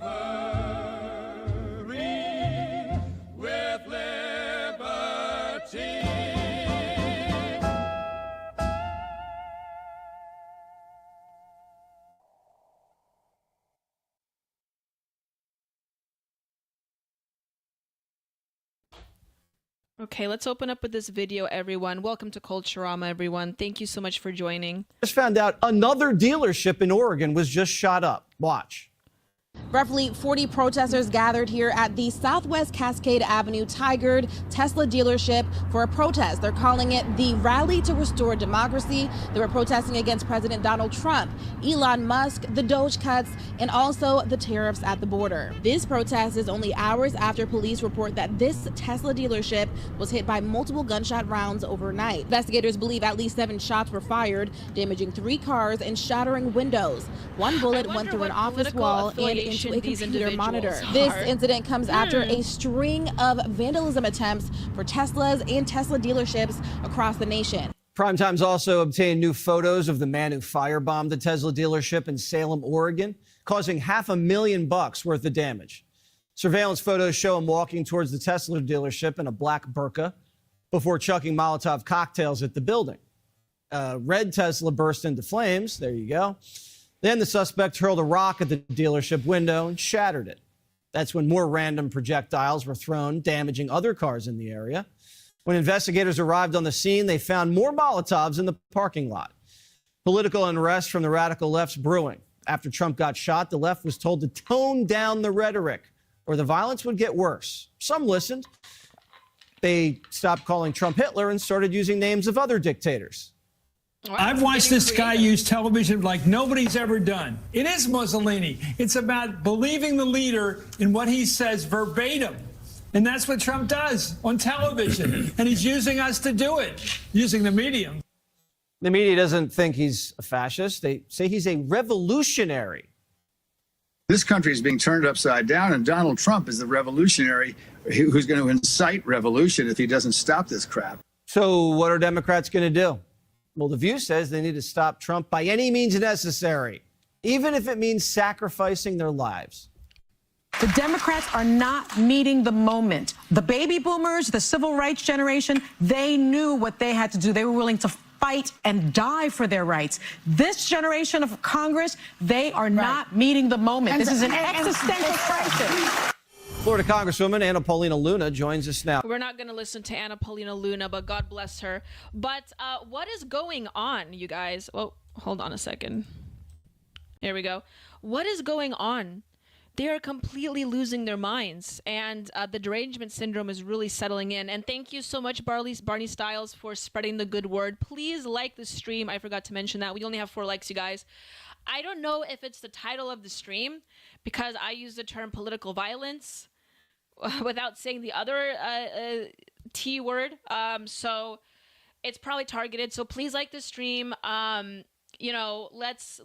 with liberty. Okay, let's open up with this video, everyone. Welcome to Culturama, everyone. Thank you so much for joining. Just found out another dealership in Oregon was just shot up. Watch. Roughly 40 protesters gathered here at the Southwest Cascade Avenue Tigard Tesla dealership for a protest. They're calling it the Rally to Restore Democracy. They were protesting against President Donald Trump, Elon Musk, the Doge cuts, and also the tariffs at the border. This protest is only hours after police report that this Tesla dealership was hit by multiple gunshot rounds overnight. Investigators believe at least 7 shots were fired, damaging 3 cars and shattering windows. One bullet went through an office wall and into a computer monitor. This incident comes after a string of vandalism attempts for Teslas and Tesla dealerships across the nation. Primetime's also obtained new photos of the man who firebombed the Tesla dealership in Salem, Oregon, causing $500,000 worth of damage. Surveillance photos show him walking towards the Tesla dealership in a black burqa before chucking Molotov cocktails at the building. A red Tesla burst into flames. There you go. Then the suspect hurled a rock at the dealership window and shattered it. That's when more random projectiles were thrown, damaging other cars in the area. When investigators arrived on the scene, they found more Molotovs in the parking lot. Political unrest from the radical left's brewing. After Trump got shot, the left was told to tone down the rhetoric, or the violence would get worse. Some listened. They stopped calling Trump Hitler and started using names of other dictators. I've watched this guy use television like nobody's ever done. It is Mussolini. It's about believing the leader in what he says verbatim. And that's what Trump does on television. And he's using us to do it, using the medium. The media doesn't think he's a fascist. They say he's a revolutionary. This country is being turned upside down, and Donald Trump is the revolutionary who's going to incite revolution if he doesn't stop this crap. So what are Democrats going to do? Well, The View says they need to stop Trump by any means necessary, even if it means sacrificing their lives. The Democrats are not meeting the moment. The baby boomers, the civil rights generation, they knew what they had to do. They were willing to fight and die for their rights. This generation of Congress, they are not meeting the moment. This is an existential crisis. Florida Congresswoman Anna Paulina Luna joins us now. We're not going to listen to Anna Paulina Luna, but God bless her. But what is going on, you guys? Well, hold on a second. Here we go. What is going on? They are completely losing their minds, and the derangement syndrome is really settling in. And thank you so much, Barney Styles, for spreading the good word. Please like the stream. I forgot to mention that. We only have 4 likes, you guys. I don't know if it's the title of the stream, because I use the term political violence without saying the other T word. So it's probably targeted. So please like the stream. You know, let's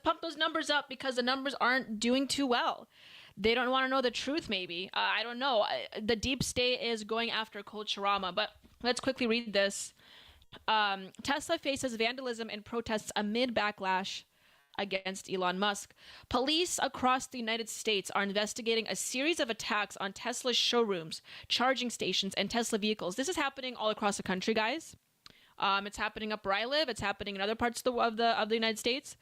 pump those numbers up, because the numbers aren't doing too well. They don't want to know the truth, maybe. I don't know. The deep state is going after Culturama, but let's quickly read this. Tesla faces vandalism and protests amid backlash against Elon Musk. Police across the United States are investigating a series of attacks on Tesla showrooms, charging stations, and Tesla vehicles. This is happening all across the country, guys. It's happening up where I live. It's happening in other parts of the United States.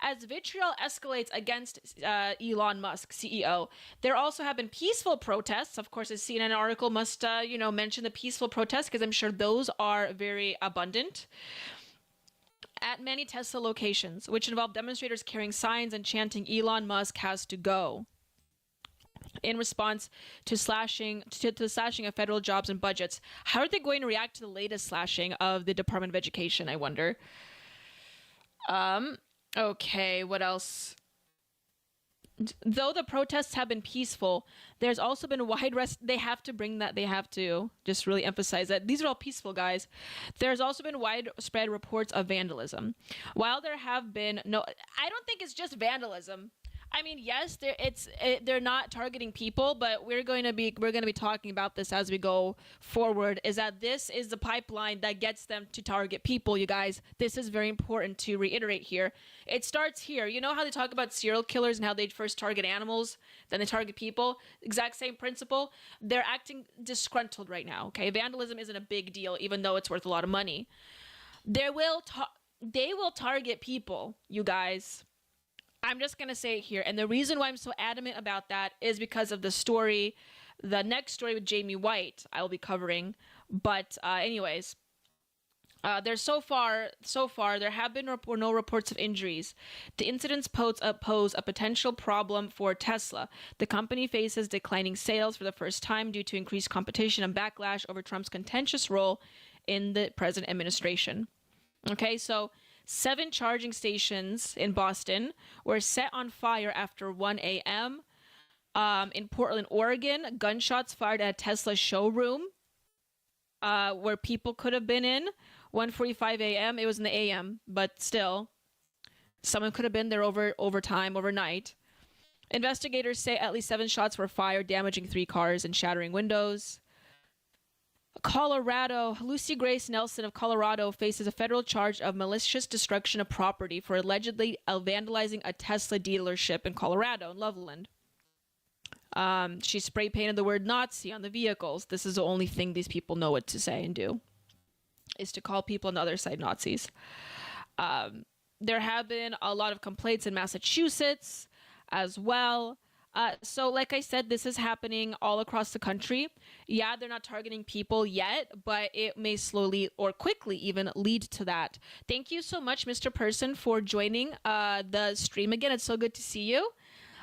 As vitriol escalates against Elon Musk, CEO, there also have been peaceful protests. Of course, a CNN article must, mention the peaceful protests, because I'm sure those are very abundant. At many Tesla locations, which involve demonstrators carrying signs and chanting "Elon Musk has to go," in response to slashing of federal jobs and budgets. How are they going to react to the latest slashing of the Department of Education, I wonder? Okay, what else? Though the protests have been peaceful, there's also been they have to just really emphasize that these are all peaceful, guys. There's also been widespread reports of vandalism. While there have been I don't think it's just vandalism. I mean, yes, they're not targeting people, but we're going to be talking about this as we go forward. Is that this is the pipeline that gets them to target people, you guys. This is very important to reiterate here. It starts here. You know how they talk about serial killers and how they first target animals, then they target people? Exact same principle. They're acting disgruntled right now. Okay, vandalism isn't a big deal, even though it's worth a lot of money. They will target people, you guys. I'm just going to say it here. And the reason why I'm so adamant about that is because of the next story with Jamie White I will be covering. But anyways, there's so far, there have been no reports of injuries. The incidents pose a potential problem for Tesla. The company faces declining sales for the first time due to increased competition and backlash over Trump's contentious role in the present administration. Okay, so 7 charging stations in Boston were set on fire after 1 a.m. In Portland, Oregon, gunshots fired at a Tesla showroom where people could have been in. 1:45 a.m. It was in the a.m., but still, someone could have been there overnight. Investigators say at least 7 shots were fired, damaging 3 cars and shattering windows. Colorado, Lucy Grace Nelson of Colorado faces a federal charge of malicious destruction of property for allegedly vandalizing a Tesla dealership in Colorado, in Loveland. She spray painted the word Nazi on the vehicles. This is the only thing these people know what to say and do, is to call people on the other side Nazis. There have been a lot of complaints in Massachusetts as well. So like I said, this is happening all across the country. Yeah, they're not targeting people yet, but it may slowly or quickly even lead to that. Thank you so much, Mr. Person, for joining the stream again. It's so good to see you.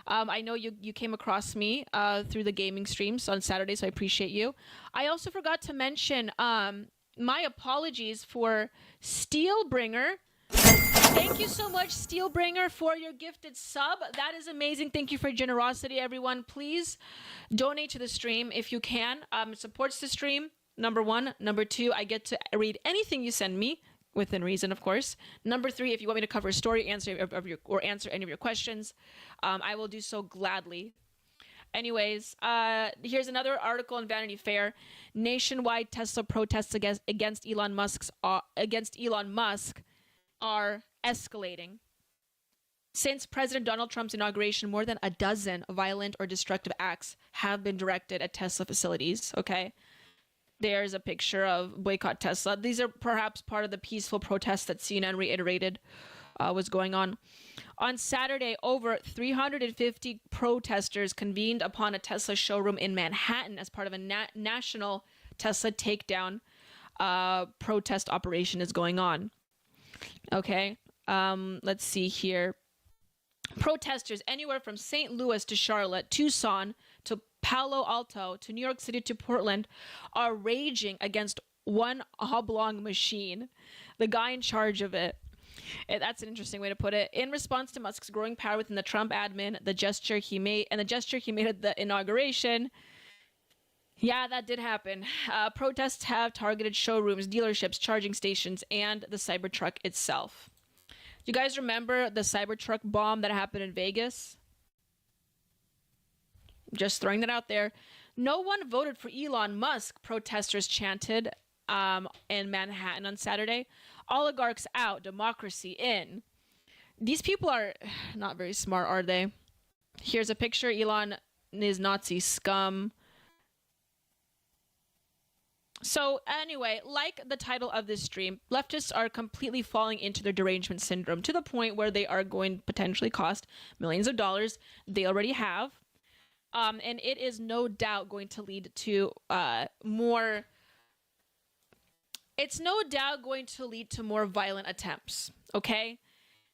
I know you came across me through the gaming streams on Saturday, so I appreciate you. I also forgot to mention my apologies for Steelbringer. Thank you so much, Steelbringer, for your gifted sub. That is amazing. Thank you for your generosity, everyone. Please donate to the stream if you can. It supports the stream, number 1. Number 2, I get to read anything you send me, within reason, of course. Number 3, if you want me to cover a story, answer any of your questions, I will do so gladly. Anyways, here's another article in Vanity Fair. Nationwide Tesla protests against Elon Musk are escalating. Since President Donald Trump's inauguration, more than a dozen violent or destructive acts have been directed at Tesla facilities, okay? There's a picture of boycott Tesla. These are perhaps part of the peaceful protests that CNN reiterated was going on. On Saturday, over 350 protesters convened upon a Tesla showroom in Manhattan as part of a national Tesla takedown protest operation is going on. Okay, let's see here. Protesters anywhere from St. Louis to Charlotte, Tucson to Palo Alto to New York City to Portland are raging against one oblong machine, the guy in charge of it. That's an interesting way to put it. In response to Musk's growing power within the Trump admin, the gesture he made at the inauguration, yeah, that did happen. Protests have targeted showrooms, dealerships, charging stations, and the Cybertruck itself. Do you guys remember the Cybertruck bomb that happened in Vegas? Just throwing that out there. No one voted for Elon Musk, protesters chanted in Manhattan on Saturday. Oligarchs out, democracy in. These people are not very smart, are they? Here's a picture. Elon is Nazi scum. So anyway, like the title of this stream, leftists are completely falling into their derangement syndrome to the point where they are going to potentially cost millions of dollars. They already have. And it is no doubt going to lead to more... It's no doubt going to lead to more violent attempts, okay?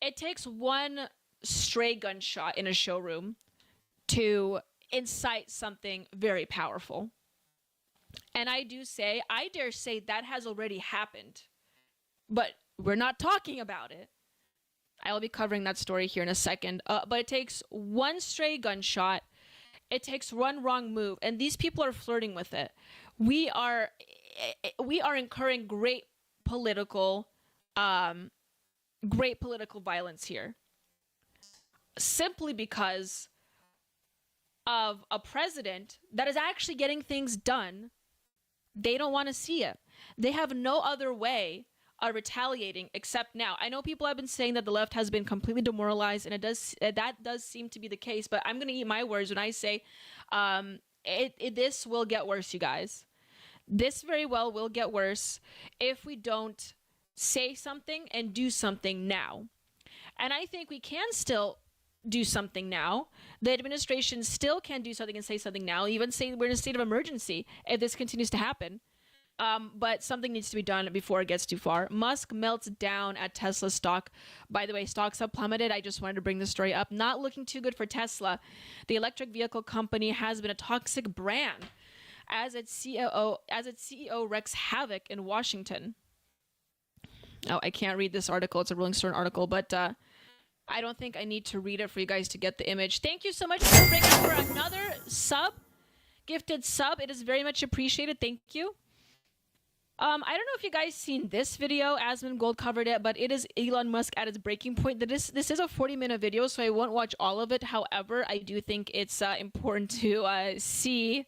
It takes one stray gunshot in a showroom to incite something very powerful. And I dare say that has already happened. But we're not talking about it. I'll be covering that story here in a second. But it takes one stray gunshot. It takes one wrong move. And these people are flirting with it. We are incurring great political violence here. Simply because of a president that is actually getting things done. They don't want to see it. They have no other way of retaliating except now. I know people have been saying that the left has been completely demoralized, and that does seem to be the case, but I'm going to eat my words when I say this will get worse, you guys. This very well will get worse if we don't say something and do something now. And I think we can still do something now. The administration still can do something and say something now, even say we're in a state of emergency if this continues to happen. But something needs to be done before it gets too far. Musk melts down at Tesla stock. By the way, stocks have plummeted. I just wanted to bring this story up. Not looking too good for Tesla. The electric vehicle company has been a toxic brand as its CEO wreaks havoc in Washington. Oh, I can't read this article. It's a Rolling Stone article, but I don't think I need to read it for you guys to get the image. Thank you so much for bringing for another gifted sub. It is very much appreciated. Thank you. I don't know if you guys seen this video. Asmongold covered it, but it is Elon Musk at its breaking point. This is a 40-minute video, so I won't watch all of it. However, I do think it's important to see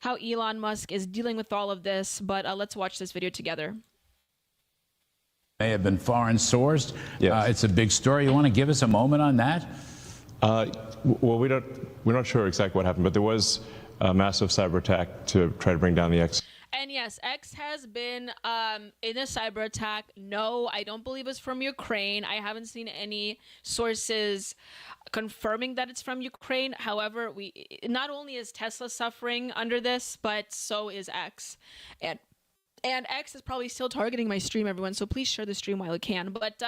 how Elon Musk is dealing with all of this. But let's watch this video together. May have been foreign sourced. Yes. It's a big story. You want to give us a moment on that? Well, we're not sure exactly what happened, but there was a massive cyber attack to try to bring down the X. And yes, X has been in a cyber attack. No, I don't believe it's from Ukraine. I haven't seen any sources confirming that it's from Ukraine. However, not only is Tesla suffering under this, but so is X. And X is probably still targeting my stream, everyone, so please share the stream while you can. But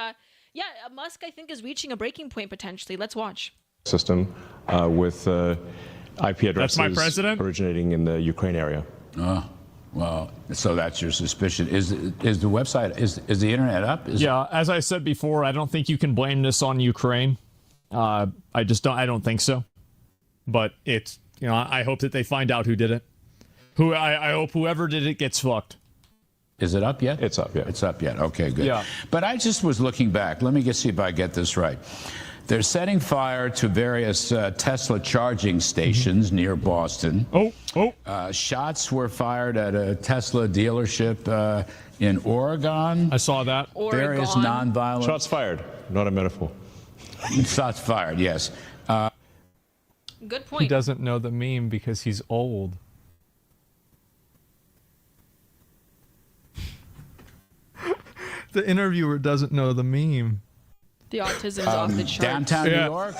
yeah, Musk, I think, is reaching a breaking point potentially. Let's watch. System with IP addresses that's my president? Originating in the Ukraine area. Oh, well, so that's your suspicion. Is the website, is the internet up? Yeah, as I said before, I don't think you can blame this on Ukraine. I don't think so. But it's, I hope that they find out who did it. I hope whoever did it gets fucked. Is it up yet? It's up, yeah. It's up yet. Okay, good. Yeah. But I just was looking back. Let me see if I get this right. They're setting fire to various Tesla charging stations near Boston. Shots were fired at a Tesla dealership in Oregon. I saw that. Various nonviolent... Shots fired, not a metaphor. Shots fired, yes. Good point. He doesn't know the meme because he's old. the interviewer doesn't know the meme. The autism's off the charts. Downtown New York,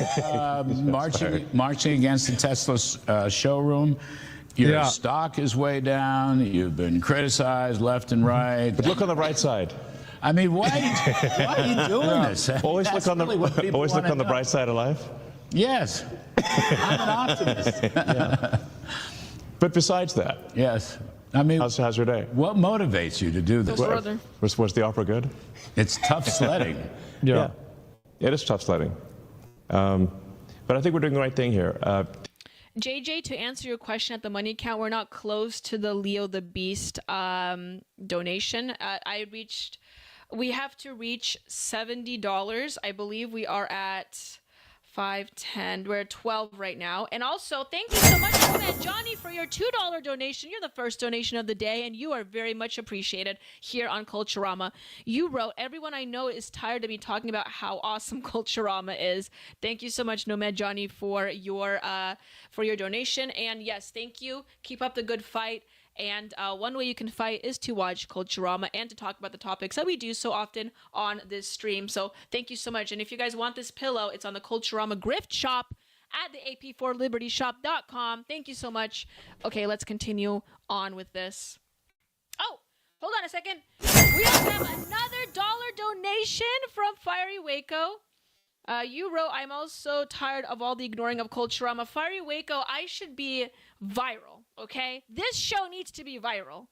marching against the Tesla showroom. Your stock is way down. You've been criticized left and right. But look on the right side. I mean, why are you doing this? Always look on the bright side of life. Yes, I'm an optimist. But besides that, yes. I mean, how's your day? What motivates you to do this? Was the opera good? It's tough sledding. Yeah, it is tough sledding. But I think we're doing the right thing here. JJ, to answer your question at the money count, we're not close to the Leo the Beast donation. We have to reach $70. I believe we are at 5, 10. We're at 12 right now. And also, thank you so much, man, Johnny, for your $2 donation. You're the first donation of the day, and you are very much appreciated here on Culturama. You wrote, everyone I know is tired of me talking about how awesome Culturama is. Thank you so much, Nomad Johnny, for your donation. And yes, thank you. Keep up the good fight. And one way you can fight is to watch Culturama and to talk about the topics that we do so often on this stream. So thank you so much. And if you guys want this pillow, it's on the Culturama Grift Shop at the ap4libertyshop.com. Thank you so much. Okay, let's continue on with this. Oh, hold on a second. We also have another dollar donation from Fiery Waco. You wrote, I'm also tired of all the ignoring of Culturama. Fiery Waco, I should be viral, okay? This show needs to be viral.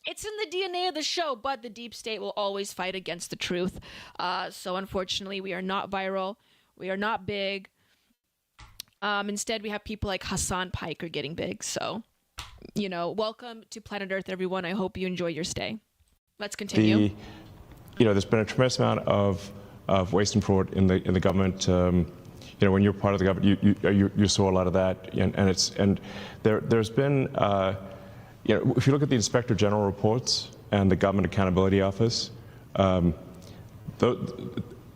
It's in the DNA of the show, but the deep state will always fight against the truth. So unfortunately, we are not viral. We are not big. Instead, we have people like Hassan Piker getting big. So, welcome to Planet Earth, everyone. I hope you enjoy your stay. Let's continue. There's been a tremendous amount of waste and fraud in the government. When you're part of the government, you saw a lot of that, and there's been, if you look at the Inspector General reports and the Government Accountability Office, there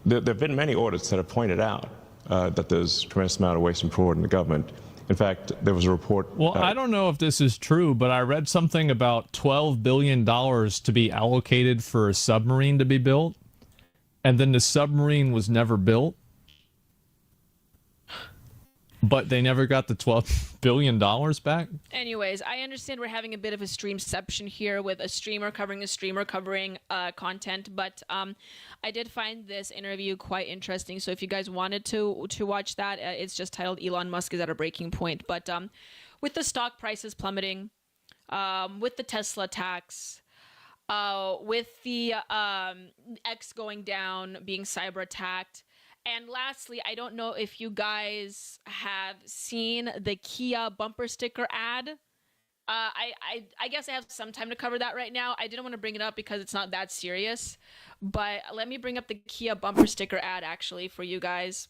have been many audits that have pointed out that there's a tremendous amount of waste and fraud in the government. In fact, there was a report. Well, I don't know if this is true, but I read something about $12 billion to be allocated for a submarine to be built, and then the submarine was never built. But they never got the $12 billion back? Anyways, I understand we're having a bit of a streamception here with a streamer covering content, but I did find this interview quite interesting. So if you guys wanted to watch that, it's just titled Elon Musk is at a breaking point. But with the stock prices plummeting, with the Tesla tax, with the X going down, being cyber attacked, and lastly, I don't know if you guys have seen the Kia bumper sticker ad. I guess I have some time to cover that right now. I didn't want to bring it up because it's not that serious, but let me bring up the Kia bumper sticker ad actually for you guys.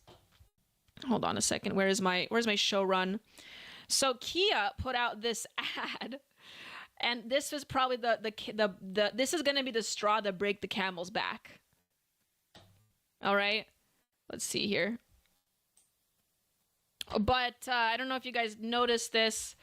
Hold on a second. Where's my show run? So Kia put out this ad, and this was probably this is going to be the straw that break the camel's back. All right. Let's see here. But I don't know if you guys noticed this,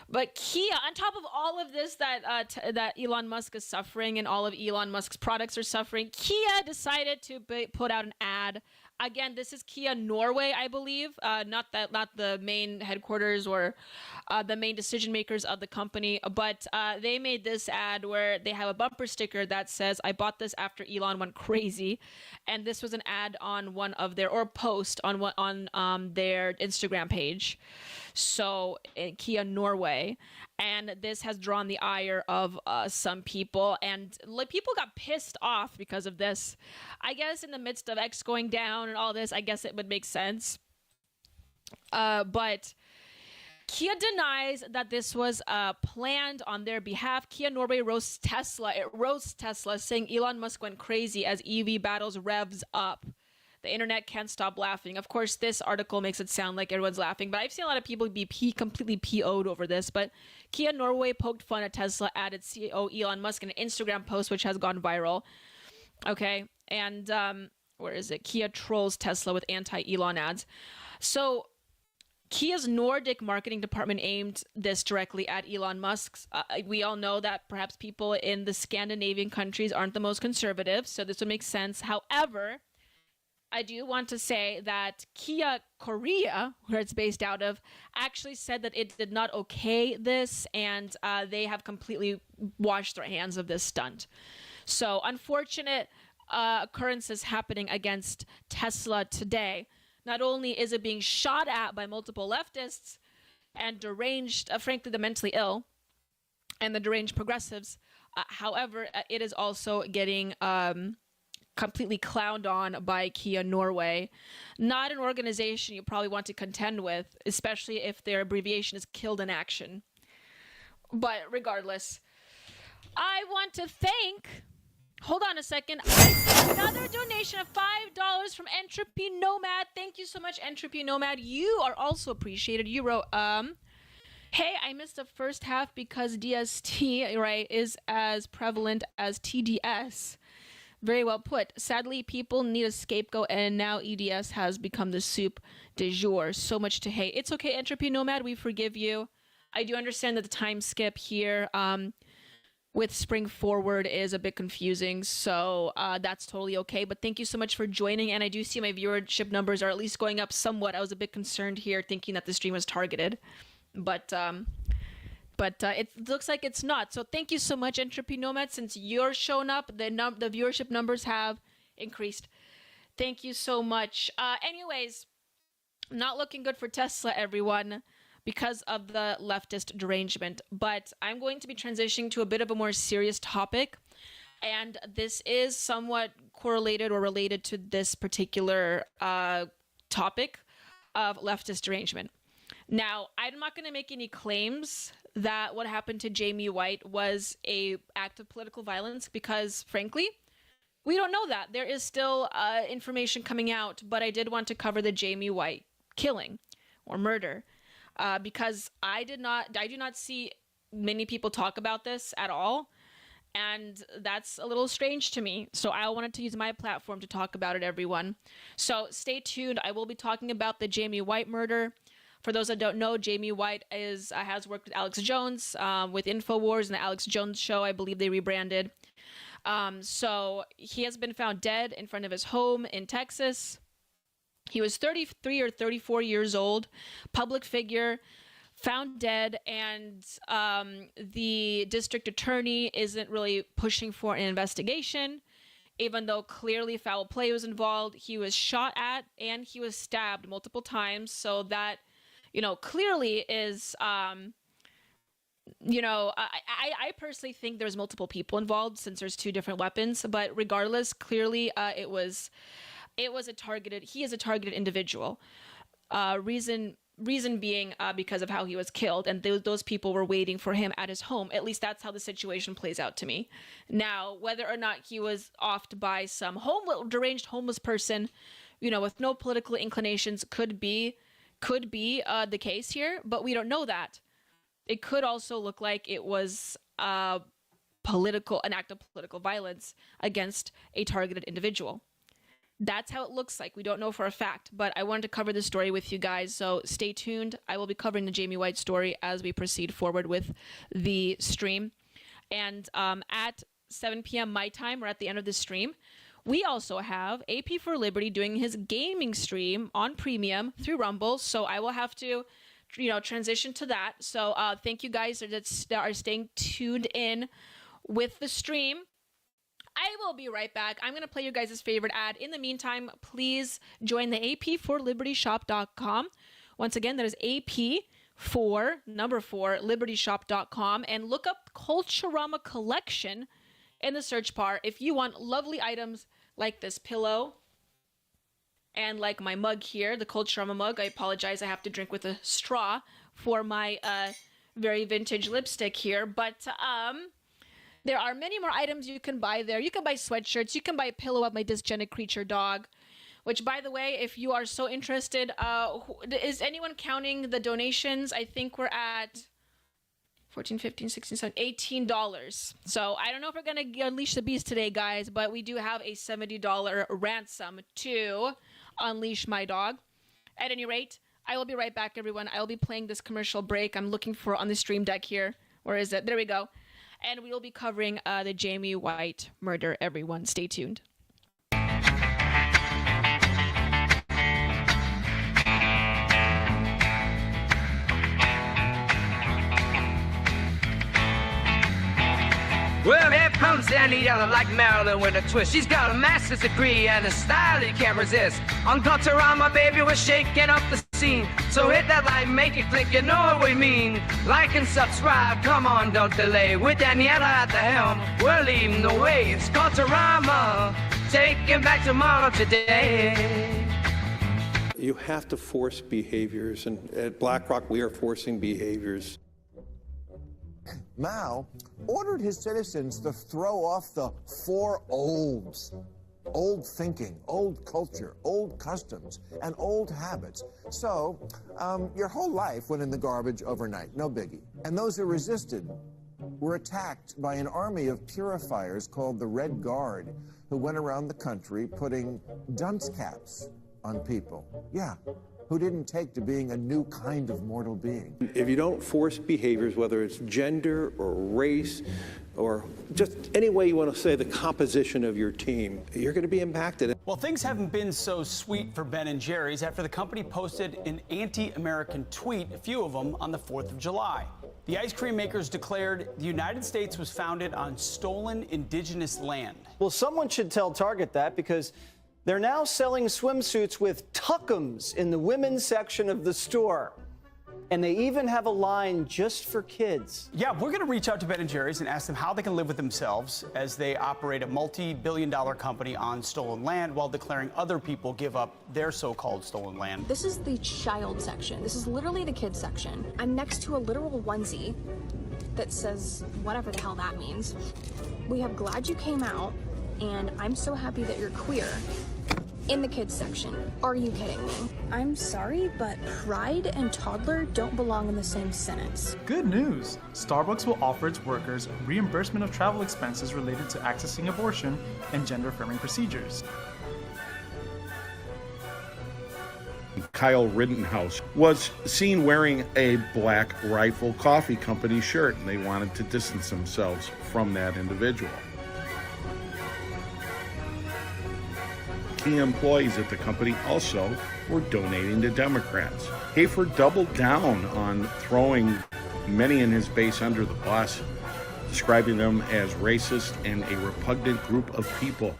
but Kia, on top of all of this that Elon Musk is suffering and all of Elon Musk's products are suffering, Kia decided to put out an ad. Again, this is Kia Norway, I believe, not the main headquarters or the main decision makers of the company, but they made this ad where they have a bumper sticker that says, "I bought this after Elon went crazy," and this was an ad on one of their post on their Instagram page. So Kia Norway, and this has drawn the ire of some people, and people got pissed off because of this. I guess in the midst of X going down and all this, I guess it would make sense. But Kia denies that this was planned on their behalf. Kia Norway roasts Tesla. It roasts Tesla, saying Elon Musk went crazy as EV battles revs up. The internet can't stop laughing. Of course, this article makes it sound like everyone's laughing, but I've seen a lot of people be completely PO'd over this. But Kia Norway poked fun at Tesla, added CEO Elon Musk in an Instagram post, which has gone viral. Okay, and where is it? Kia trolls Tesla with anti-Elon ads. So Kia's Nordic marketing department aimed this directly at Elon Musk's. We all know that perhaps people in the Scandinavian countries aren't the most conservative, so this would make sense. However, I do want to say that Kia Korea, where it's based out of, actually said that it did not okay this, and they have completely washed their hands of this stunt. So unfortunate occurrences happening against Tesla today. Not only is it being shot at by multiple leftists and deranged, frankly, the mentally ill and the deranged progressives, however, it is also getting completely clowned on by Kia Norway. Not an organization you probably want to contend with, especially if their abbreviation is Killed in Action. But regardless, I want to thank... Hold on a second. I see another donation of $5 from Entropy Nomad. Thank you so much, Entropy Nomad. You are also appreciated. You wrote, hey, I missed the first half because DST, right, is as prevalent as TDS. Very well put. Sadly, people need a scapegoat, and now EDS has become the soup du jour. So much to hate. It's okay, Entropy Nomad. We forgive you. I do understand that the time skip here with Spring Forward is a bit confusing, so that's totally okay. But thank you so much for joining, and I do see my viewership numbers are at least going up somewhat. I was a bit concerned here, thinking that the stream was targeted, but it looks like it's not. So thank you so much, Entropy Nomad. Since you're showing up, the viewership numbers have increased. Thank you so much. Anyways, not looking good for Tesla, everyone, because of the leftist derangement. But I'm going to be transitioning to a bit of a more serious topic, and this is somewhat correlated or related to this particular topic of leftist derangement. Now, I'm not going to make any claims that what happened to Jamie White was an act of political violence because, frankly, we don't know that. There is still information coming out, but I did want to cover the Jamie White killing or murder. Because I do not see many people talk about this at all, and that's a little strange to me. So I wanted to use my platform to talk about it, everyone. So stay tuned. I will be talking about the Jamie White murder. For those that don't know, Jamie White has worked with Alex Jones with Infowars and the Alex Jones Show. I believe they rebranded. So he has been found dead in front of his home in Texas. He was 33 or 34 years old, public figure, found dead, and the district attorney isn't really pushing for an investigation, even though clearly foul play was involved. He was shot at and he was stabbed multiple times, so that, clearly is, I personally think there's multiple people involved since there's two different weapons, but regardless, clearly he is a targeted individual. Reason being because of how he was killed, and those people were waiting for him at his home. At least that's how the situation plays out to me. Now, whether or not he was offed by some deranged homeless person, with no political inclinations, could be the case here, but we don't know that. It could also look like it was an act of political violence against a targeted individual. That's how it looks like. We don't know for a fact, but I wanted to cover this story with you guys, so stay tuned. I will be covering the Jamie White story as we proceed forward with the stream. And at 7 p.m. my time, or at the end of the stream, we also have AP for Liberty doing his gaming stream on Premium through Rumble, so I will have to transition to that. So thank you guys that are staying tuned in with the stream. I will be right back. I'm going to play you guys' favorite ad. In the meantime, please join the AP4LibertyShop.com. Once again, that is AP4, LibertyShop.com, and look up Culturama Collection in the search bar if you want lovely items like this pillow and like my mug here, the Culturama mug. I apologize, I have to drink with a straw for my very vintage lipstick here, but there are many more items you can buy there. You can buy sweatshirts. You can buy a pillow of my dysgenic creature dog, which, by the way, if you are so interested, is anyone counting the donations? I think we're at $14, $15, $16, $17, $18. So I don't know if we're going to unleash the beast today, guys, but we do have a $70 ransom to unleash my dog. At any rate, I will be right back, everyone. I will be playing this commercial break. I'm looking for on the stream deck here. Where is it? There we go. And we will be covering the Jamie White murder, everyone. Stay tuned. Well, here comes Danny Yellow like Marilyn with a twist. She's got a master's degree and a style you can't resist. On Culturama, baby, we're shaking up the scene. So hit that like, make it click, you know what we mean. Like and subscribe, come on, don't delay. With Daniela at the helm, we're leading the way. It's Culturama, taking back tomorrow today. You have to force behaviors, and at BlackRock, we are forcing behaviors. Mao ordered his citizens to throw off the 4 olds. Old thinking, old culture, old customs, and old habits. So, your whole life went in the garbage overnight, no biggie. And those who resisted were attacked by an army of purifiers called the Red Guard, who went around the country putting dunce caps on people. Yeah. Who didn't take to being a new kind of mortal being. If you don't force behaviors, whether it's gender or race or just any way you want to say the composition of your team, you're going to be impacted. Well, things haven't been so sweet for Ben & Jerry's after the company posted an anti-American tweet, a few of them, on the 4th of July. The ice cream makers declared the United States was founded on stolen indigenous land. Well, someone should tell Target that, because they're now selling swimsuits with tuckums in the women's section of the store. And they even have a line just for kids. Yeah, we're going to reach out to Ben & Jerry's and ask them how they can live with themselves as they operate a multi-billion-dollar company on stolen land while declaring other people give up their so-called stolen land. This is the child section. This is literally the kids section. I'm next to a literal onesie that says whatever the hell that means. We have glad you came out, and I'm so happy that you're queer. In the kids section. Are you kidding me? I'm sorry, but pride and toddler don't belong in the same sentence. Good news! Starbucks will offer its workers reimbursement of travel expenses related to accessing abortion and gender-affirming procedures. Kyle Rittenhouse was seen wearing a Black Rifle Coffee Company shirt, and they wanted to distance themselves from that individual. Key employees at the company also were donating to Democrats. Hafer doubled down on throwing many in his base under the bus, describing them as racist and a repugnant group of people.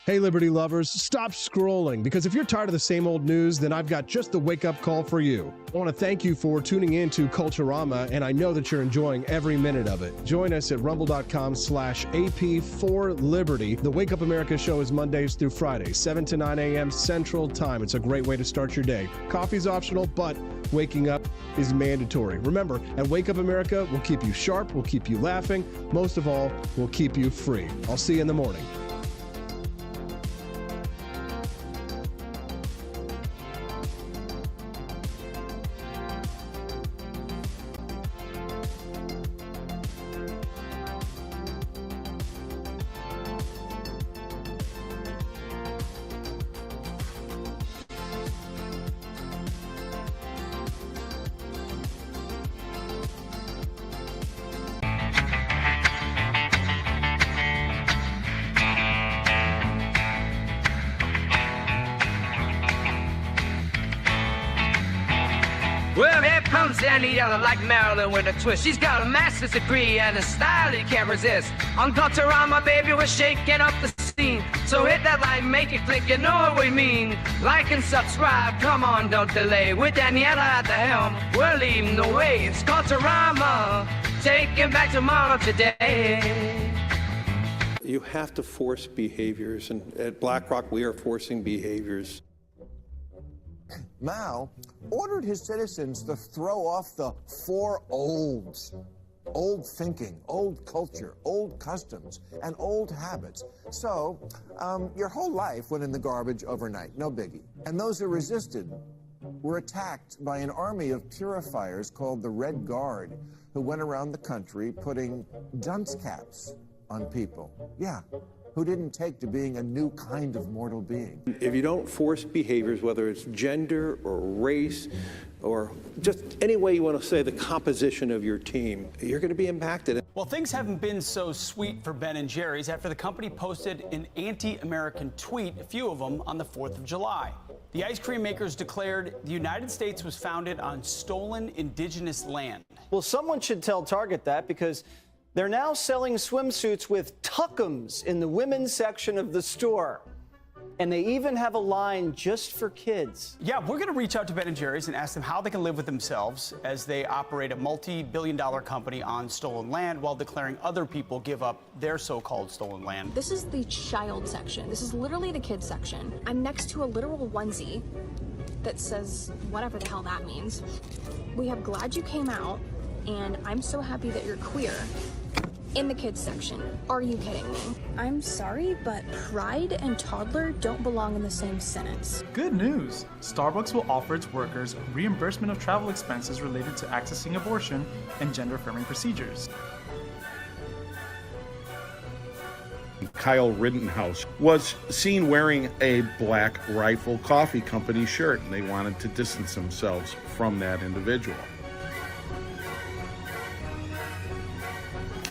Hey, Liberty lovers, stop scrolling, because if you're tired of the same old news, then I've got just the wake-up call for you. I want to thank you for tuning in to Culturama, and I know that you're enjoying every minute of it. Join us at rumble.com/AP4Liberty. The Wake Up America show is Mondays through Fridays, 7 to 9 a.m. Central Time. It's a great way to start your day. Coffee's optional, but waking up is mandatory. Remember, at Wake Up America, we'll keep you sharp, we'll keep you laughing, most of all, we'll keep you free. I'll see you in the morning. Well, here comes Danny Yellow like Marilyn with a twist. She's got a master's degree and a style you can't resist. On Culturama, baby, we're shaking up the scene. So hit that like, make it click, you know what we mean. Like and subscribe, come on, don't delay. With Daniela at the helm, we're leading the way. It's Culturama, taking back tomorrow today. You have to force behaviors, and at BlackRock, we are forcing behaviors. Mao ordered his citizens to throw off the four olds. Old thinking, old culture, old customs, and old habits. So, your whole life went in the garbage overnight, no biggie. And those who resisted were attacked by an army of purifiers called the Red Guard, who went around the country putting dunce caps on people. Yeah, who didn't take to being a new kind of mortal being. If you don't force behaviors, whether it's gender or race or just any way you want to say the composition of your team, you're going to be impacted. Well, things haven't been so sweet for Ben & Jerry's after the company posted an anti-American tweet, a few of them, on the 4th of July. The ice cream makers declared the United States was founded on stolen indigenous land. Well, someone should tell Target that, because they're now selling swimsuits with tuckums in the women's section of the store. And they even have a line just for kids. Yeah, we're going to reach out to Ben & Jerry's and ask them how they can live with themselves as they operate a multi-billion-dollar company on stolen land while declaring other people give up their so-called stolen land. This is the child section. This is literally the kids section. I'm next to a literal onesie that says whatever the hell that means. We have glad you came out, and I'm so happy that you're queer. In the kids section. Are you kidding me? I'm sorry, but pride and toddler don't belong in the same sentence. Good news! Starbucks will offer its workers reimbursement of travel expenses related to accessing abortion and gender-affirming procedures. Kyle Rittenhouse was seen wearing a Black Rifle Coffee Company shirt, and they wanted to distance themselves from that individual.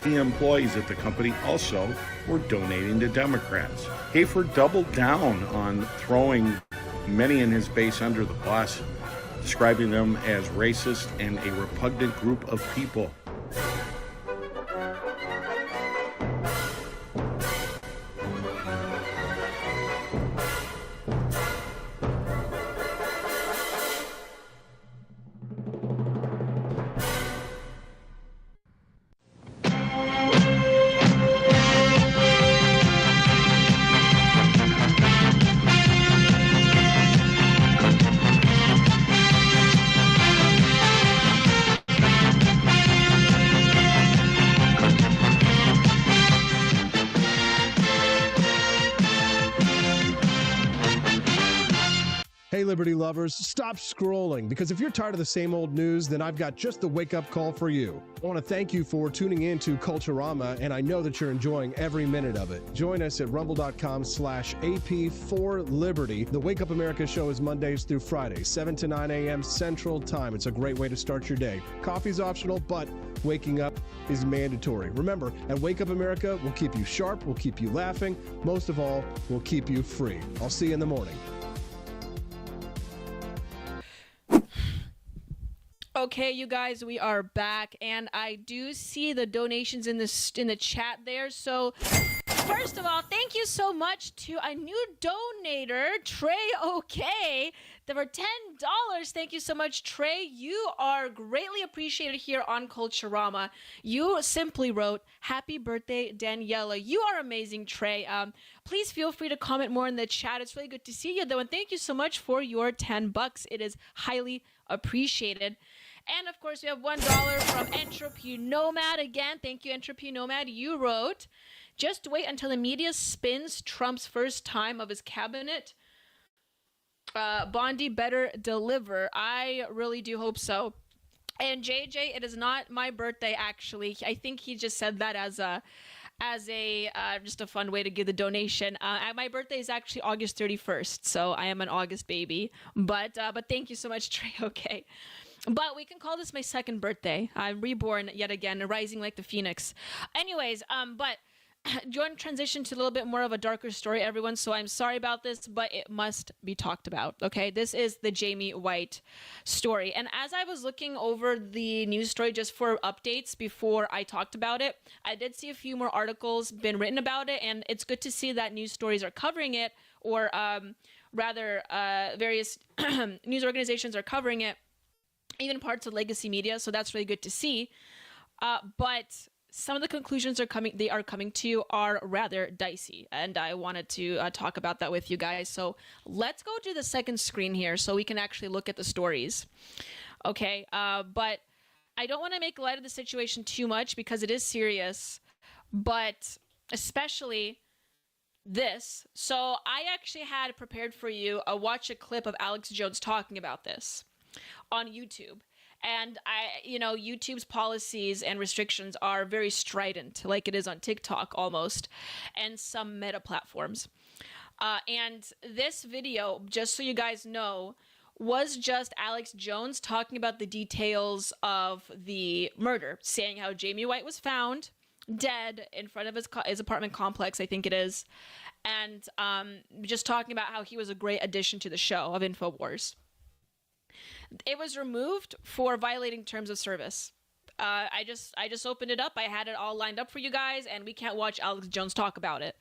The employees at the company also were donating to Democrats. Hafer doubled down on throwing many in his base under the bus, describing them as racist and a repugnant group of people. Hey, Liberty lovers, stop scrolling, because if you're tired of the same old news, then I've got just the wake-up call for you. I want to thank you for tuning in to Culturama, and I know that you're enjoying every minute of it. Join us at rumble.com/AP4Liberty. The Wake Up America show is Mondays through Fridays, 7 to 9 a.m. Central Time. It's a great way to start your day. Coffee's optional, but waking up is mandatory. Remember, at Wake Up America, we'll keep you sharp, we'll keep you laughing, most of all, we'll keep you free. I'll see you in the morning. Okay, you guys, we are back, and I do see the donations in the chat there. So, first of all, thank you so much to a new donator, Trey OK, for $10. Thank you so much, Trey. You are greatly appreciated here on Culturama. You simply wrote, "Happy birthday, Daniela." You are amazing, Trey. Please feel free to comment more in the chat. It's really good to see you, though, and thank you so much for your $10. It is highly appreciated. And of course, we have $1 from Entropy Nomad. Again, thank you, Entropy Nomad. You wrote, "Just wait until the media spins Trump's first time of his cabinet. Bondi better deliver." I really do hope so. And JJ, it is not my birthday, actually. I think he just said that as a just a fun way to give the donation. My birthday is actually August 31st, so I am an August baby. But thank you so much, Trey. Okay. But we can call this my second birthday. I'm reborn yet again, rising like the phoenix. Anyways, but do you want to transition to a little bit more of a darker story, everyone? So I'm sorry about this, but it must be talked about, okay? This is the Jamie White story. And as I was looking over the news story just for updates before I talked about it, I did see a few more articles been written about it, and it's good to see that news stories are covering it, or rather various news organizations are covering it, even parts of legacy media, so that's really good to see. But some of the conclusions they are coming to are rather dicey, and I wanted to talk about that with you guys. So let's go to the second screen here so we can actually look at the stories. Okay, but I don't want to make light of the situation too much because it is serious, but especially this. So I actually had prepared for you watch a clip of Alex Jones talking about this on YouTube. And YouTube's policies and restrictions are very strident, like it is on TikTok almost, and some meta platforms. And this video, just so you guys know, was just Alex Jones talking about the details of the murder, saying how Jamie White was found dead in front of his apartment complex, I think it is, and just talking about how he was a great addition to the show of Infowars. It was removed for violating terms of service. I just opened it up. I had it all lined up for you guys, and we can't watch Alex Jones talk about it.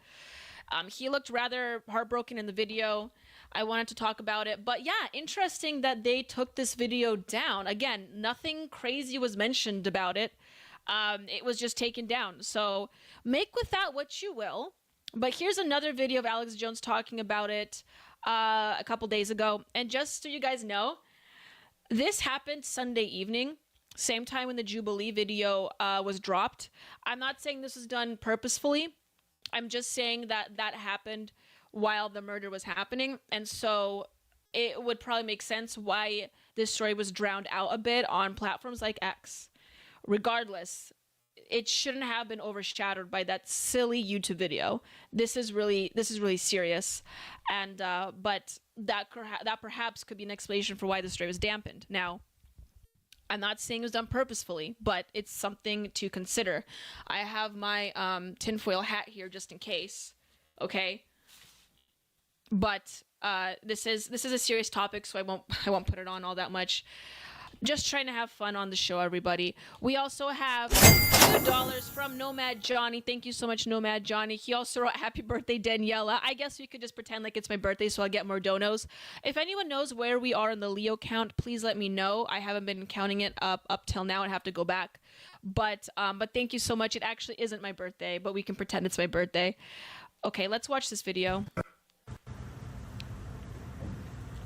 He looked rather heartbroken in the video. I wanted to talk about it. But yeah, interesting that they took this video down. Again, nothing crazy was mentioned about it. It was just taken down. So make with that what you will. But here's another video of Alex Jones talking about it a couple days ago. And just so you guys know, this happened Sunday evening, same time when the Jubilee video was dropped. I'm not saying this was done purposefully. I'm just saying that happened while the murder was happening. And so it would probably make sense why this story was drowned out a bit on platforms like X. Regardless, it shouldn't have been overshadowed by that silly YouTube video. This is really serious, and but that perhaps could be an explanation for why the story was dampened. Now, I'm not saying it was done purposefully, but it's something to consider. I have my tinfoil hat here just in case. Okay, but this is a serious topic, so I won't put it on all that much. Just trying to have fun on the show, everybody. We also have $2 from Nomad Johnny. Thank you so much, Nomad Johnny. He also wrote, "Happy birthday, Daniela." I guess we could just pretend like it's my birthday so I'll get more donos. If anyone knows where we are in the Leo count, please let me know. I haven't been counting it up till now and have to go back. But thank you so much. It actually isn't my birthday, but we can pretend it's my birthday. Okay, let's watch this video.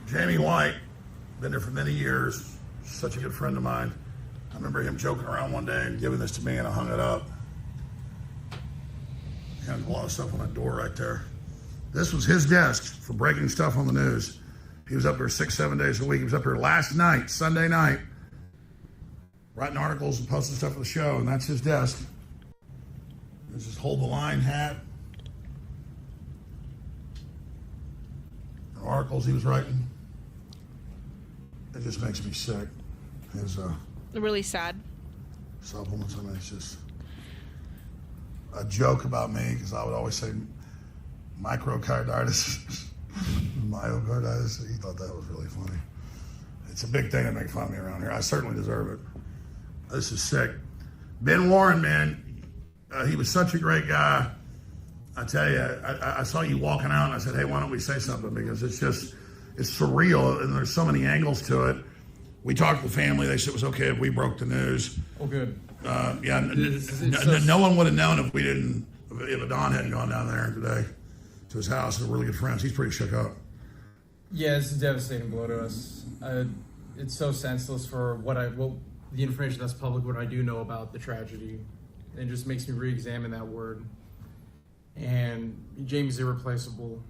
Jamie White, been there for many years. Such a good friend of mine. I remember him joking around one day and giving this to me, and I hung it up. He had a lot of stuff on that door right there. This was his desk for breaking stuff on the news. He was up there 6-7 days a week. He was up here last night, Sunday night, writing articles and posting stuff for the show, and that's his desk. This is Hold the Line hat. And articles he was writing. It just makes me sick. His really sad supplements. I mean, it's just a joke about me because I would always say myocarditis. Myocarditis. He thought that was really funny. It's a big thing to make fun of me around here. I certainly deserve it. This is sick. Ben Warren, man, he was such a great guy. I tell you, I saw you walking out and I said, hey, why don't we say something? Because it's surreal and there's so many angles to it. We talked to the family. They said it was okay if we broke the news. Oh, good. Yeah, no one would have known if if Don hadn't gone down there today to his house. They're really good friends. He's pretty shook up. Yeah, it's a devastating blow to us. It's so senseless for the information that's public, what I do know about the tragedy. It just makes me re-examine that word. And Jamie's irreplaceable.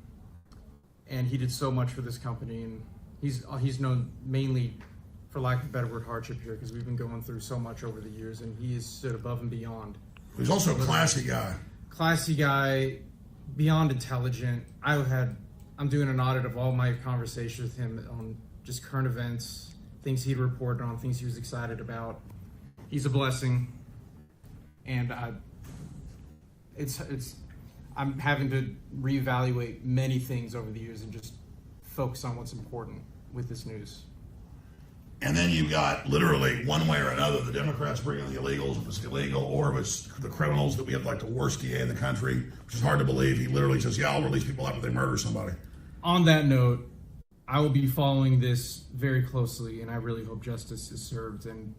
And he did so much for this company, and he's known mainly, for lack of a better word, hardship here, because we've been going through so much over the years, and he has stood above and beyond. He's also a classy guy. Classy guy, beyond intelligent. I'm doing an audit of all my conversations with him on just current events, things he'd reported on, things he was excited about. He's a blessing, and I'm having to reevaluate many things over the years and just focus on what's important with this news. And then you got literally one way or another, the Democrats bringing the illegals, if it's illegal, or if it's the criminals, that we have like the worst DA in the country, which is hard to believe. He literally says, yeah, I'll release people after they murder somebody. On that note, I will be following this very closely, and I really hope justice is served. And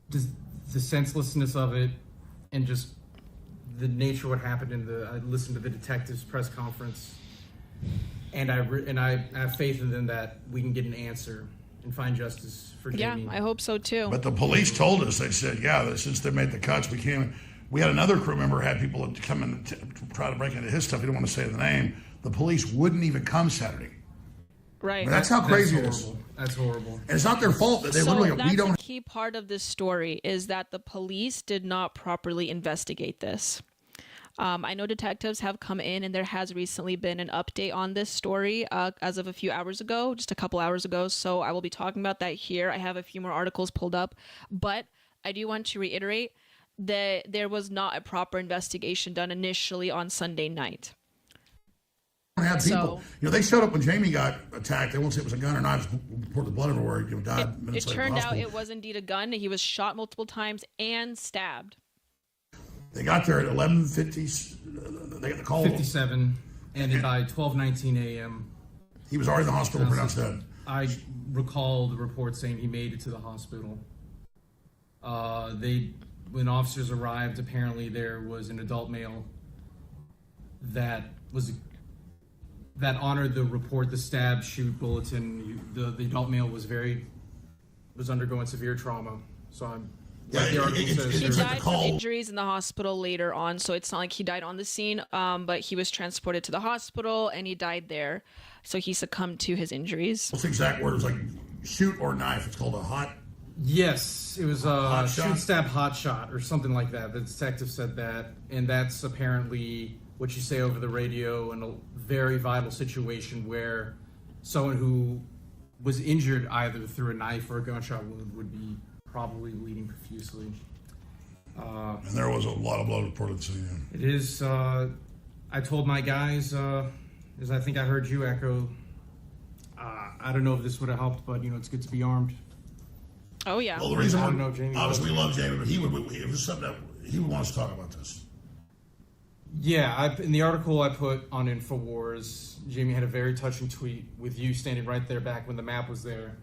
just the senselessness of it, and just the nature of what happened I listened to the detective's press conference, and I have faith in them that we can get an answer and find justice for Jamie. Yeah, I hope so too. But the police told us, they said, yeah, since they made the cuts, we can't. We had another crew member had people come in to try to break into his stuff. He didn't want to say the name. The police wouldn't even come Saturday. Right. I mean, that's how crazy it is. That's horrible. And it's not their fault that they literally, we don't. The key part of this story is that the police did not properly investigate this. I know detectives have come in, and there has recently been an update on this story as of a few hours ago, just a couple hours ago. So I will be talking about that here. I have a few more articles pulled up, but I do want to reiterate that there was not a proper investigation done initially on Sunday night. Have people, they showed up when Jamie got attacked. They won't say it was a gun or not. Just poured the blood everywhere. Died minutes It later. turned out it was indeed a gun. He was shot multiple times and stabbed. They got there at 11:50. They got the call. 57, and by 12:19 a.m. He was already in the hospital, pronounced dead. I recall the report saying he made it to the hospital. When officers arrived, apparently there was an adult male that honored the report, the stab shoot bulletin. The adult male was undergoing severe trauma. So I'm. Like the article says, he died from injuries in the hospital later on, so it's not like he died on the scene, but he was transported to the hospital and he died there. So he succumbed to his injuries. What's the exact word? It was like shoot or knife. It's called a hot. Yes, it was a shot? shoot, stab, hot shot or something like that. The detective said that, and that's apparently what you say over the radio in a very vital situation where someone who was injured either through a knife or a gunshot wound would be probably bleeding profusely. And there was a lot of blood reported to you. It is, I told my guys, as I think I heard you echo, I don't know if this would have helped, but, it's good to be armed. Oh, yeah. Well, the reason I don't know, Jamie, obviously we love Jamie, but it was something that he would want us to talk about this. Yeah, in the article I put on Infowars, Jamie had a very touching tweet with you standing right there back when the map was there,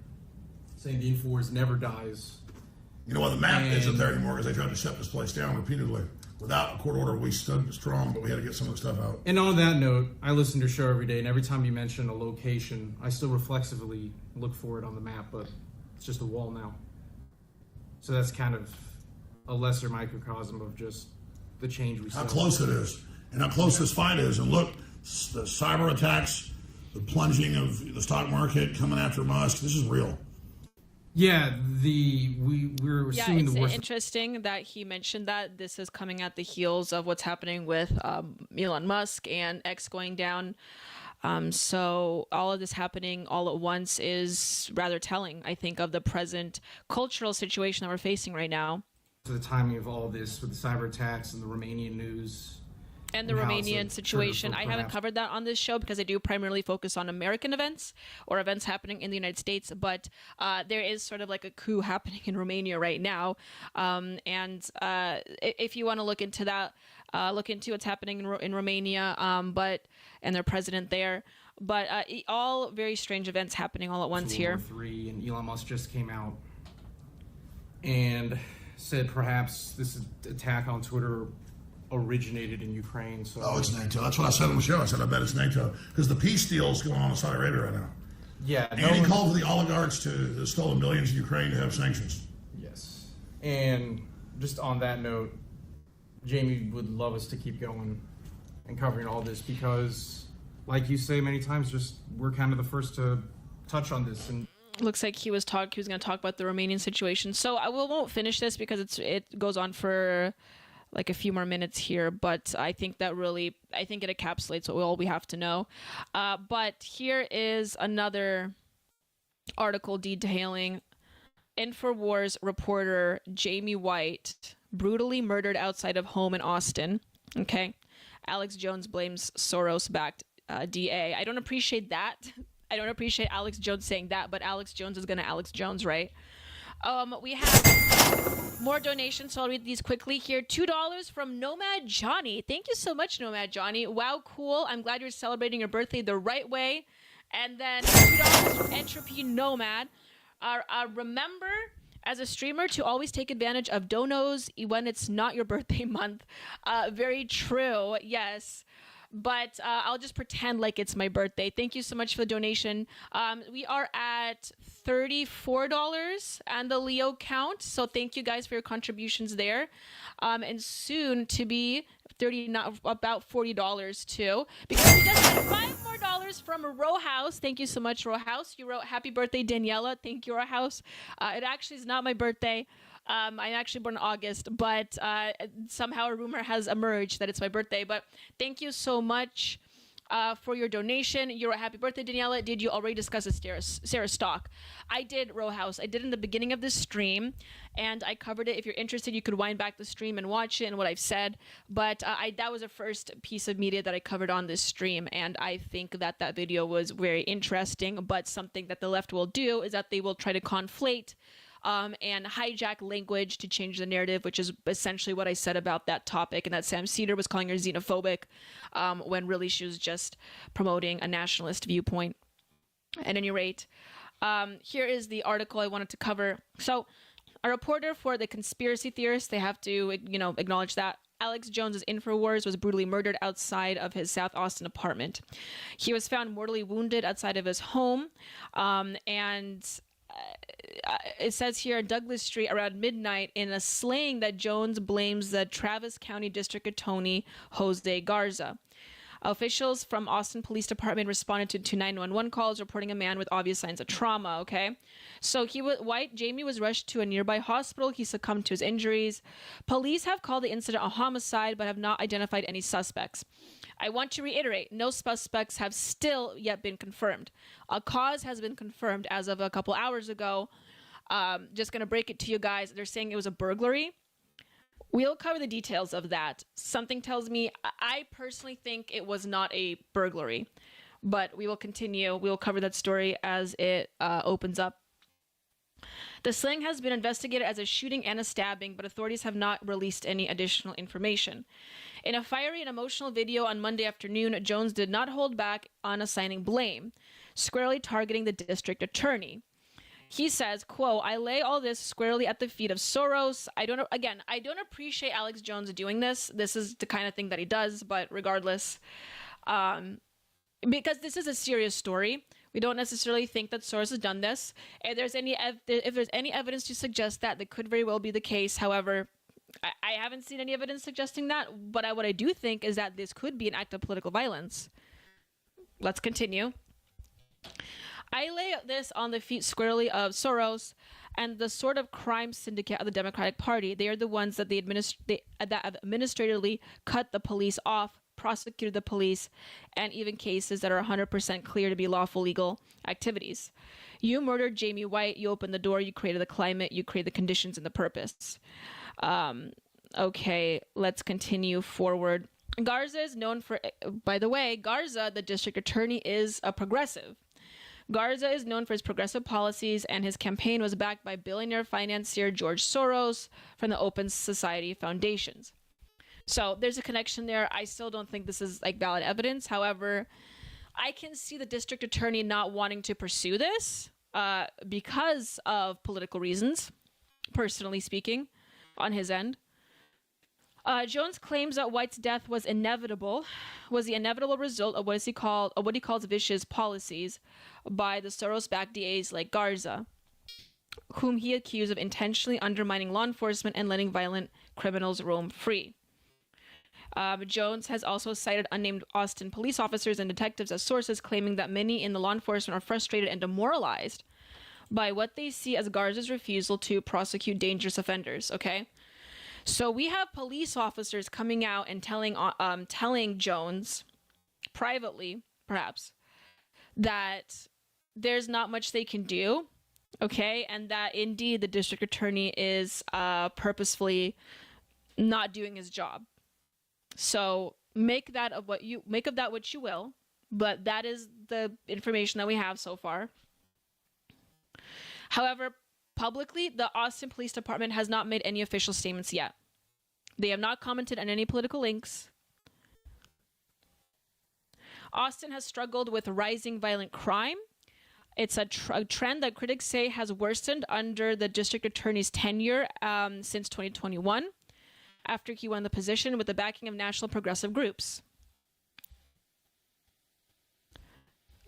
saying the Infowars never dies. You know why the map isn't there anymore? Because they tried to shut this place down repeatedly. Without a court order, we stood strong, but we had to get some of the stuff out. And on that note, I listen to your show every day, and every time you mention a location, I still reflexively look for it on the map, but it's just a wall now. So that's kind of a lesser microcosm of just the change we see. How close it is, and how close this fight is. And look, the cyber attacks, the plunging of the stock market coming after Musk, this is real. Yeah, we're assuming the worst. It's interesting that he mentioned that this is coming at the heels of what's happening with Elon Musk and X going down. So all of this happening all at once is rather telling, I think, of the present cultural situation that we're facing right now. The timing of all this with the cyber attacks and the Romanian news. And the Romanian situation. I haven't covered that on this show because I do primarily focus on American events or events happening in the United States. But there is sort of like a coup happening in Romania right now. And if you want to look into that, look into what's happening in Romania, and their president there. But all very strange events happening all at once here. World War III, and Elon Musk just came out and said perhaps this attack on Twitter originated in Ukraine. So it's NATO. That's what I said on the show. I said I bet it's NATO because the peace deal is going on in Saudi Arabia right now. Yeah, and he called for the oligarchs to stolen billions in Ukraine to have sanctions. Yes, and just on that note, Jamie would love us to keep going and covering all this because, like you say many times, just we're kind of the first to touch on this. And looks like he was going to talk about the Romanian situation. So I won't finish this because it goes on for like a few more minutes here, but I think it encapsulates all we have to know. But here is another article detailing Infowars reporter Jamie White brutally murdered outside of home in Austin. Okay. Alex Jones blames Soros-backed DA. I don't appreciate that. I don't appreciate Alex Jones saying that, but Alex Jones is going to Alex Jones, right? We have more donations, so I'll read these quickly here. $2 from Nomad Johnny. Thank you so much, Nomad Johnny. Wow, cool. I'm glad you're celebrating your birthday the right way. And then $2 from Entropy Nomad. Remember as a streamer to always take advantage of donos when it's not your birthday month. Very true, yes. But I'll just pretend like it's my birthday. Thank you so much for the donation. We are at $34 and the Leo count. So thank you guys for your contributions there. And soon to be about $40 too. Because we just got $5 more from Row House. Thank you so much, Row House. You wrote happy birthday, Daniela. Thank you, Row House. It actually is not my birthday. I'm actually born in August, but somehow a rumor has emerged that it's my birthday. But thank you so much for your donation. You're a happy birthday, Daniela. Did you already discuss the Sarah stock? I did, Row House. I did in the beginning of this stream, and I covered it. If you're interested, you could wind back the stream and watch it and what I've said. But that was the first piece of media that I covered on this stream, and I think that that video was very interesting. But something that the left will do is that they will try to conflate and hijack language to change the narrative, which is essentially what I said about that topic, and that Sam Cedar was calling her xenophobic when really she was just promoting a nationalist viewpoint. At any rate, here is the article I wanted to cover. So a reporter for the conspiracy theorists, they have to, acknowledge that Alex Jones's Infowars was brutally murdered outside of his South Austin apartment. He was found mortally wounded outside of his home, and it says here Douglas Street around midnight in a slaying that Jones blames the Travis County District Attorney Jose Garza. Officials from Austin Police Department responded to 911 calls reporting a man with obvious signs of trauma, okay? So Jamie was rushed to a nearby hospital. He succumbed to his injuries. Police have called the incident a homicide but have not identified any suspects. I want to reiterate, no suspects have still yet been confirmed. A cause has been confirmed as of a couple hours ago. Just going to break it to you guys. They're saying it was a burglary. We'll cover the details of that. Something tells me, I personally think it was not a burglary, but we will continue. We will cover that story as it opens up. The slaying has been investigated as a shooting and a stabbing, but authorities have not released any additional information. In a fiery and emotional video on Monday afternoon, Jones did not hold back on assigning blame, squarely targeting the district attorney. He says, quote, I lay all this squarely at the feet of Soros. I don't appreciate Alex Jones doing this. This is the kind of thing that he does, but regardless, because this is a serious story. We don't necessarily think that Soros has done this. If there's any evidence to suggest that could very well be the case. However, I haven't seen any evidence suggesting that. But what I do think is that this could be an act of political violence. Let's continue. I lay this on the feet squarely of Soros and the sort of crime syndicate of the Democratic Party. They are the ones that that have administratively cut the police off, prosecuted the police, and even cases that are 100% clear to be lawful legal activities. You murdered Jamie White. You opened the door. You created the climate. You created the conditions and the purpose. Okay, let's continue forward. Garza is known for, by the way, Garza, the district attorney, is a progressive. Garza is known for his progressive policies, and his campaign was backed by billionaire financier George Soros from the Open Society Foundations. So there's a connection there. I still don't think this is valid evidence. However, I can see the district attorney not wanting to pursue this because of political reasons, personally speaking, on his end. Jones claims that White's death was the inevitable result of what he calls vicious policies by the Soros-backed DAs like Garza, whom he accused of intentionally undermining law enforcement and letting violent criminals roam free. Jones has also cited unnamed Austin police officers and detectives as sources, claiming that many in the law enforcement are frustrated and demoralized by what they see as Garza's refusal to prosecute dangerous offenders, okay? So we have police officers coming out and telling Jones, privately perhaps, that there's not much they can do, okay? And that indeed the district attorney is purposefully not doing his job. So make of that what you will, but that is the information that we have so far. However, publicly, the Austin Police Department has not made any official statements yet. They have not commented on any political links. Austin has struggled with rising violent crime. It's a trend that critics say has worsened under the district attorney's tenure since 2021, after he won the position with the backing of national progressive groups.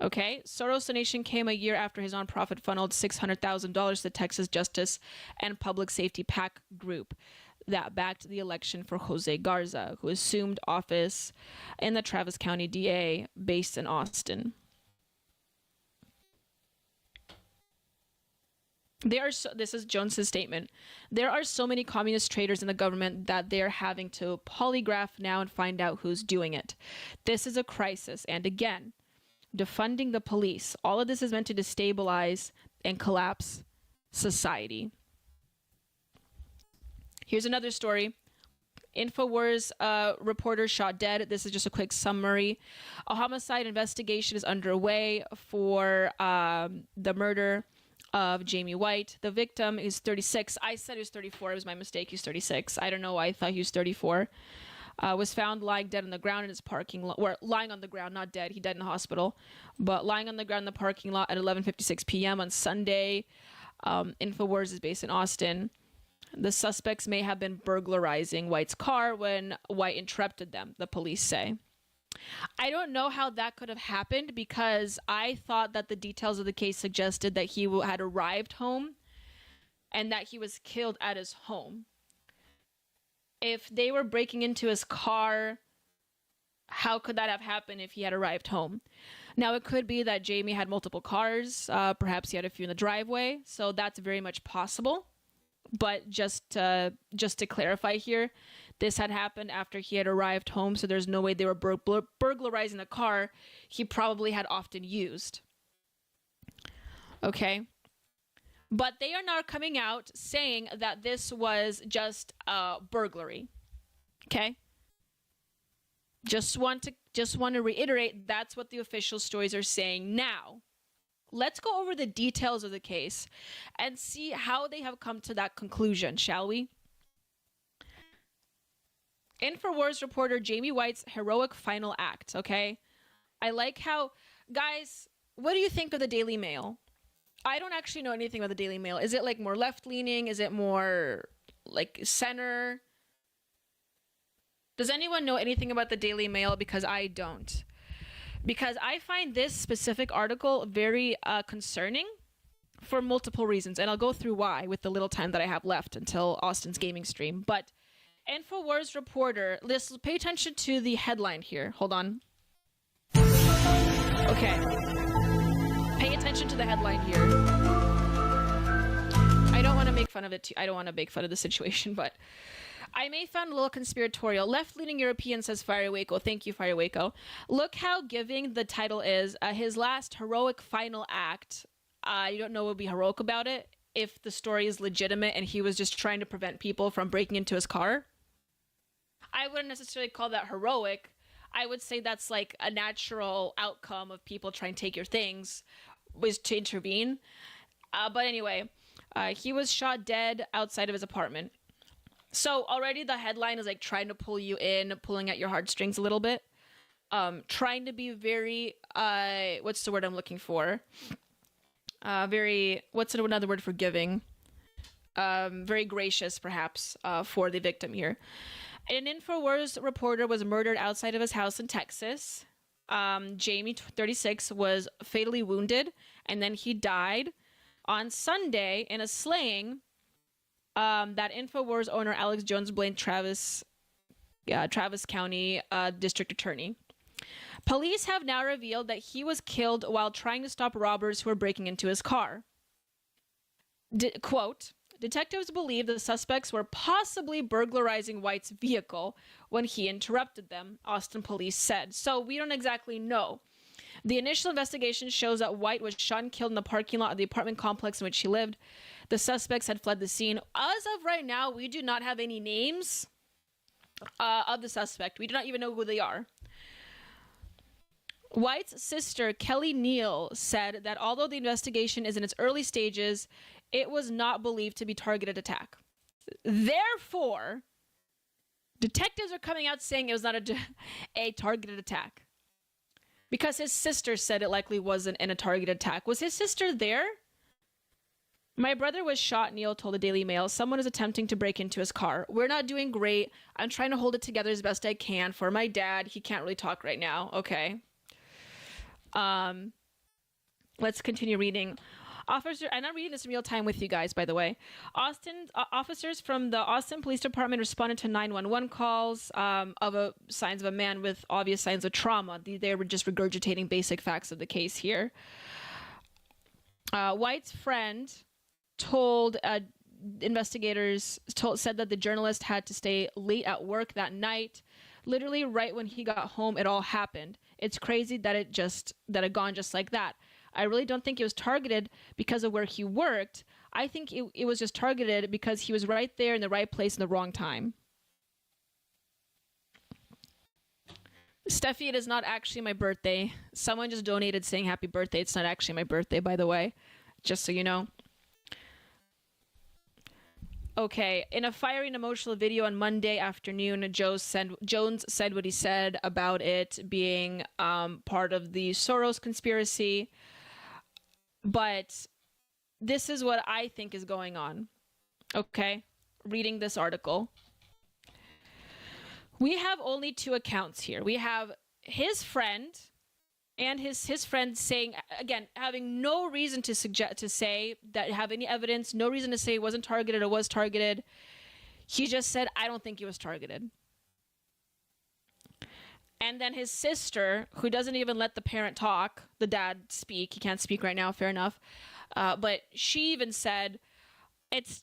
Okay, Soros Donation came a year after his nonprofit funneled $600,000 to the Texas Justice and Public Safety PAC group that backed the election for Jose Garza, who assumed office in the Travis County DA based in Austin. This is Jones's statement. There are so many communist traitors in the government that they're having to polygraph now and find out who's doing it. This is a crisis. And again, defunding the police. All of this is meant to destabilize and collapse society. Here's another story. Infowars reporter shot dead. This is just a quick summary. A homicide investigation is underway for the murder of Jamie White. The victim is 36. I said he was 34. It was my mistake. He's 36. I don't know why I thought he was 34. Was found lying dead on the ground in his parking lot, or lying on the ground, not dead. He died in the hospital, but lying on the ground in the parking lot at 11:56 p.m. on Sunday. Infowars is based in Austin. The suspects may have been burglarizing White's car when White interrupted them, the police say. I don't know how that could have happened, because I thought that the details of the case suggested that he had arrived home and that he was killed at his home. If they were breaking into his car, how could that have happened if he had arrived home? Now, it could be that Jamie had multiple cars. Perhaps he had a few in the driveway. So that's very much possible. But just to clarify here, this had happened after he had arrived home. So there's no way they were burglarizing the car he probably had often used. Okay. But they are now coming out saying that this was just a burglary. Okay? Just want to reiterate, that's what the official stories are saying now. Let's go over the details of the case and see how they have come to that conclusion, shall we? Infowars reporter Jamie White's heroic final act, okay? I like how, guys, what do you think of the Daily Mail? I don't actually know anything about the Daily Mail. Is it like more left-leaning? Is it more like center? Does anyone know anything about the Daily Mail? Because I don't. Because I find this specific article very concerning for multiple reasons. And I'll go through why with the little time that I have left until Austin's gaming stream. But Infowars reporter, let's pay attention to the headline here. Hold on. Okay. Pay attention to the headline here. I don't want to make fun of it. I don't want to make fun of the situation, but I may sound a little conspiratorial. Left-leaning European, says Fire Waco. Thank you, Fire Waco. Look how giving the title is. His last heroic final act. You don't know what would be heroic about it if the story is legitimate and he was just trying to prevent people from breaking into his car. I wouldn't necessarily call that heroic. I would say that's like a natural outcome of people trying to take your things, was to intervene. But anyway, he was shot dead outside of his apartment. So already the headline is like trying to pull you in, pulling at your heartstrings a little bit. Trying to be very, what's the word I'm looking for? What's another word for giving? Very gracious, perhaps, for the victim here. An Infowars reporter was murdered outside of his house in Texas. Jamie, 36, was fatally wounded, and then he died on Sunday in a slaying that Infowars owner Alex Jones blamed Travis County District Attorney. Police have now revealed that he was killed while trying to stop robbers who were breaking into his car. Quote, detectives believe the suspects were possibly burglarizing White's vehicle when he interrupted them, Austin police said. So we don't exactly know. The initial investigation shows that White was shot and killed in the parking lot of the apartment complex in which he lived. The suspects had fled the scene. As of right now, we do not have any names of the suspect. We do not even know who they are. White's sister, Kelly Neal, said that although the investigation is in its early stages, it was not believed to be targeted attack. Therefore, detectives are coming out saying it was not a targeted attack. Because his sister said it likely wasn't in a targeted attack. Was his sister there? My brother was shot, Neil told the Daily Mail. Someone is attempting to break into his car. We're not doing great. I'm trying to hold it together as best I can for my dad. He can't really talk right now. Okay. Let's continue reading. Officer, I'm not reading this in real time with you guys, by the way. Officers from the Austin Police Department responded to 911 calls signs of a man with obvious signs of trauma. They were just regurgitating basic facts of the case here. White's friend told investigators said that the journalist had to stay late at work that night. Literally, right when he got home, it all happened. It's crazy that it gone just like that. I really don't think it was targeted because of where he worked. I think it was just targeted because he was right there in the right place in the wrong time. Steffi, it is not actually my birthday. Someone just donated saying happy birthday. It's not actually my birthday, by the way. Just so you know. Okay, in a fiery and emotional video on Monday afternoon, Jones said what he said about it being part of the Soros conspiracy. But this is what I think is going on. Okay, reading this article. We have only two accounts here. We have his friend and his friend saying, again, having no reason to say that have any evidence, no reason to say it wasn't targeted or was targeted. He just said, I don't think he was targeted. And then his sister, who doesn't even let the parent talk, the dad speak. He can't speak right now, fair enough. But she even said, it's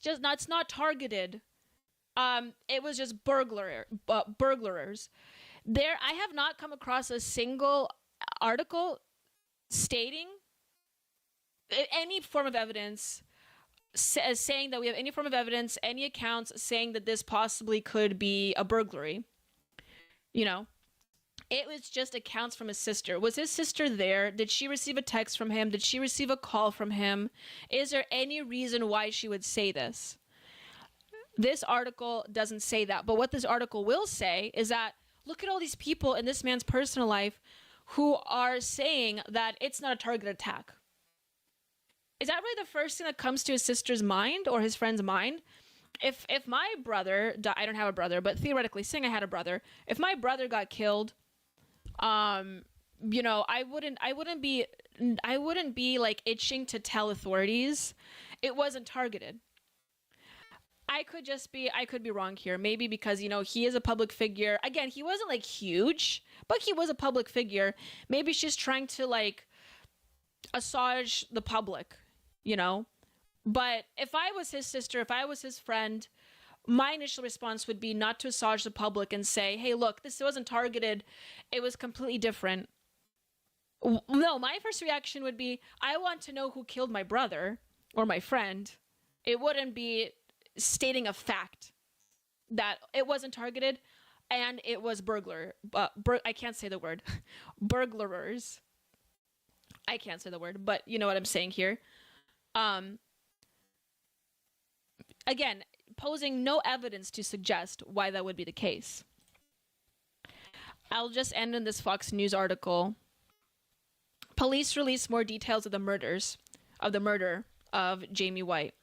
not targeted. It was just burglars. I have not come across a single article stating any form of evidence, saying that we have any form of evidence, any accounts saying that this possibly could be a burglary. You know, it was just accounts from his sister. Was his sister there? Did she receive a text from him? Did she receive a call from him? Is there any reason why she would say this? This article doesn't say that. But what this article will say is that look at all these people in this man's personal life who are saying that it's not a targeted attack. Is that really the first thing that comes to his sister's mind or his friend's mind? If my brother, I don't have a brother, but theoretically saying I had a brother, if my brother got killed, you know, I wouldn't be like itching to tell authorities it wasn't targeted. I could be wrong here. Maybe because, you know, he is a public figure. Again, he wasn't like huge, but he was a public figure. Maybe she's trying to like assuage the public, you know? But if I was his sister, if I was his friend, my initial response would be not to assuage the public and say, hey, look, this wasn't targeted. It was completely different. No, my first reaction would be, I want to know who killed my brother or my friend. It wouldn't be stating a fact that it wasn't targeted and it was I can't say the word. Burglars. I can't say the word, but you know what I'm saying here. Again, posing no evidence to suggest why that would be the case. I'll just end in this Fox News article. Police release more details of the murder of Jamie White.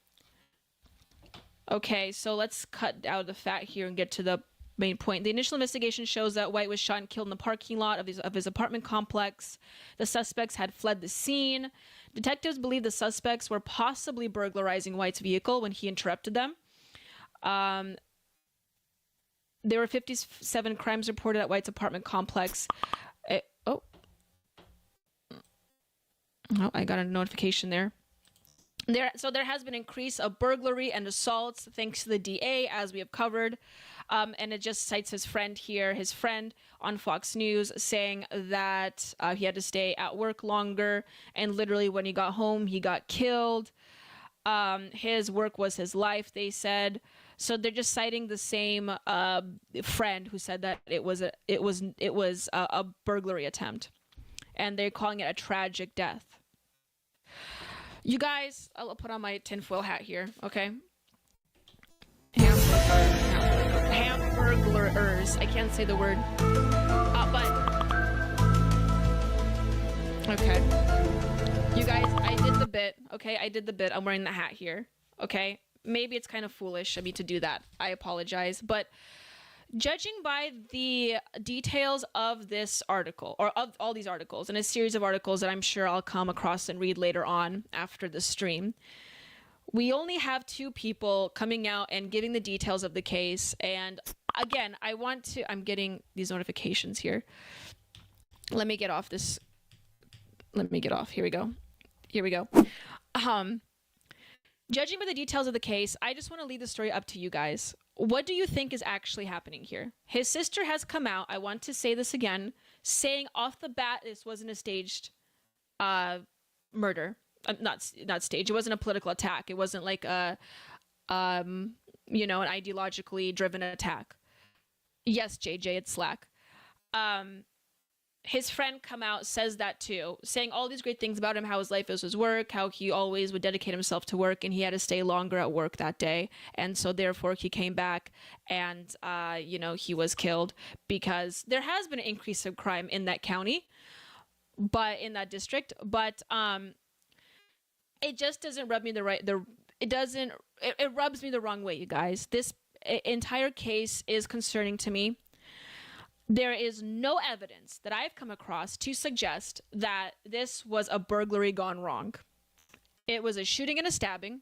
Okay, so let's cut out the fat here and get to the main point. The initial investigation shows that White was shot and killed in the parking lot of his apartment complex. The suspects had fled the scene. Detectives believe the suspects were possibly burglarizing White's vehicle when he interrupted them. There were 57 crimes reported at White's apartment complex. Oh, I got a notification there. There has been an increase of burglary and assaults thanks to the DA, as we have covered. And it just cites his friend on Fox News, saying that he had to stay at work longer. And literally when he got home, he got killed. His work was his life, they said. So they're just citing the same friend who said that it was a burglary attempt. And they're calling it a tragic death. You guys, I'll put on my tinfoil hat here, okay? Hamburglers. I can't say the word. But Okay. You guys, I did the bit. Okay, I did the bit. I'm wearing the hat here. Okay. Maybe it's kind of foolish of me to do that. I apologize. But judging by the details of this article, or of all these articles, and a series of articles that I'm sure I'll come across and read later on after the stream, we only have 2 people coming out and giving the details of the case. And again, I'm getting these notifications here. Let me get off this. Let me get off. Here we go. Judging by the details of the case, I just want to leave the story up to you guys. What do you think is actually happening here? His sister has come out, I want to say this again, saying off the bat this wasn't a staged murder. Not staged. It wasn't a political attack. It wasn't like an ideologically driven attack. Yes, JJ, it's Slack. His friend come out, says that too, saying all these great things about him, how his life is his work, how he always would dedicate himself to work, and he had to stay longer at work that day. And so therefore he came back and, he was killed because there has been an increase of crime in that county, but in that district. But it just doesn't rub me it rubs me the wrong way, you guys. This entire case is concerning to me. There is no evidence that I've come across to suggest that this was a burglary gone wrong. It was a shooting and a stabbing,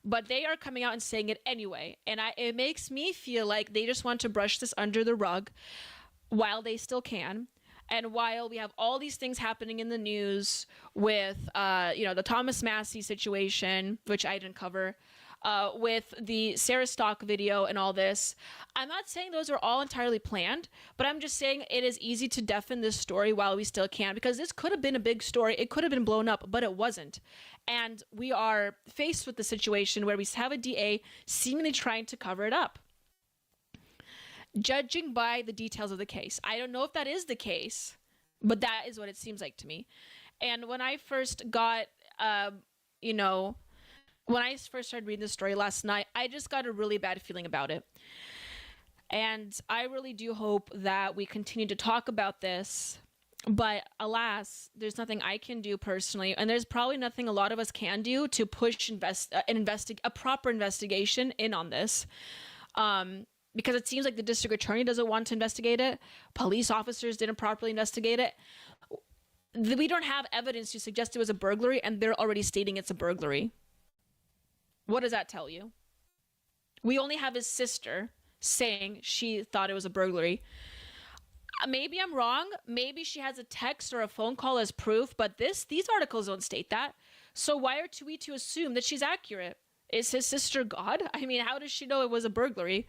but they are coming out and saying it anyway. And it makes me feel like they just want to brush this under the rug while they still can. And while we have all these things happening in the news with, the Thomas Massey situation, which I didn't cover, with the Sarah Stock video and all this. I'm not saying those are all entirely planned, but I'm just saying it is easy to deafen this story while we still can, because this could have been a big story. It could have been blown up, but it wasn't. And we are faced with the situation where we have a DA seemingly trying to cover it up. Judging by the details of the case, I don't know if that is the case, but that is what it seems like to me. And when I first got, when I first started reading the story last night, I just got a really bad feeling about it. And I really do hope that we continue to talk about this. But alas, there's nothing I can do personally. And there's probably nothing a lot of us can do to push a proper investigation in on this. Because it seems like the district attorney doesn't want to investigate it. Police officers didn't properly investigate it. We don't have evidence to suggest it was a burglary, and they're already stating it's a burglary. What does that tell you? We only have his sister saying she thought it was a burglary. Maybe I'm wrong. Maybe she has a text or a phone call as proof, but these articles don't state that. So why are we to assume that she's accurate? Is his sister God? I mean, how does she know it was a burglary?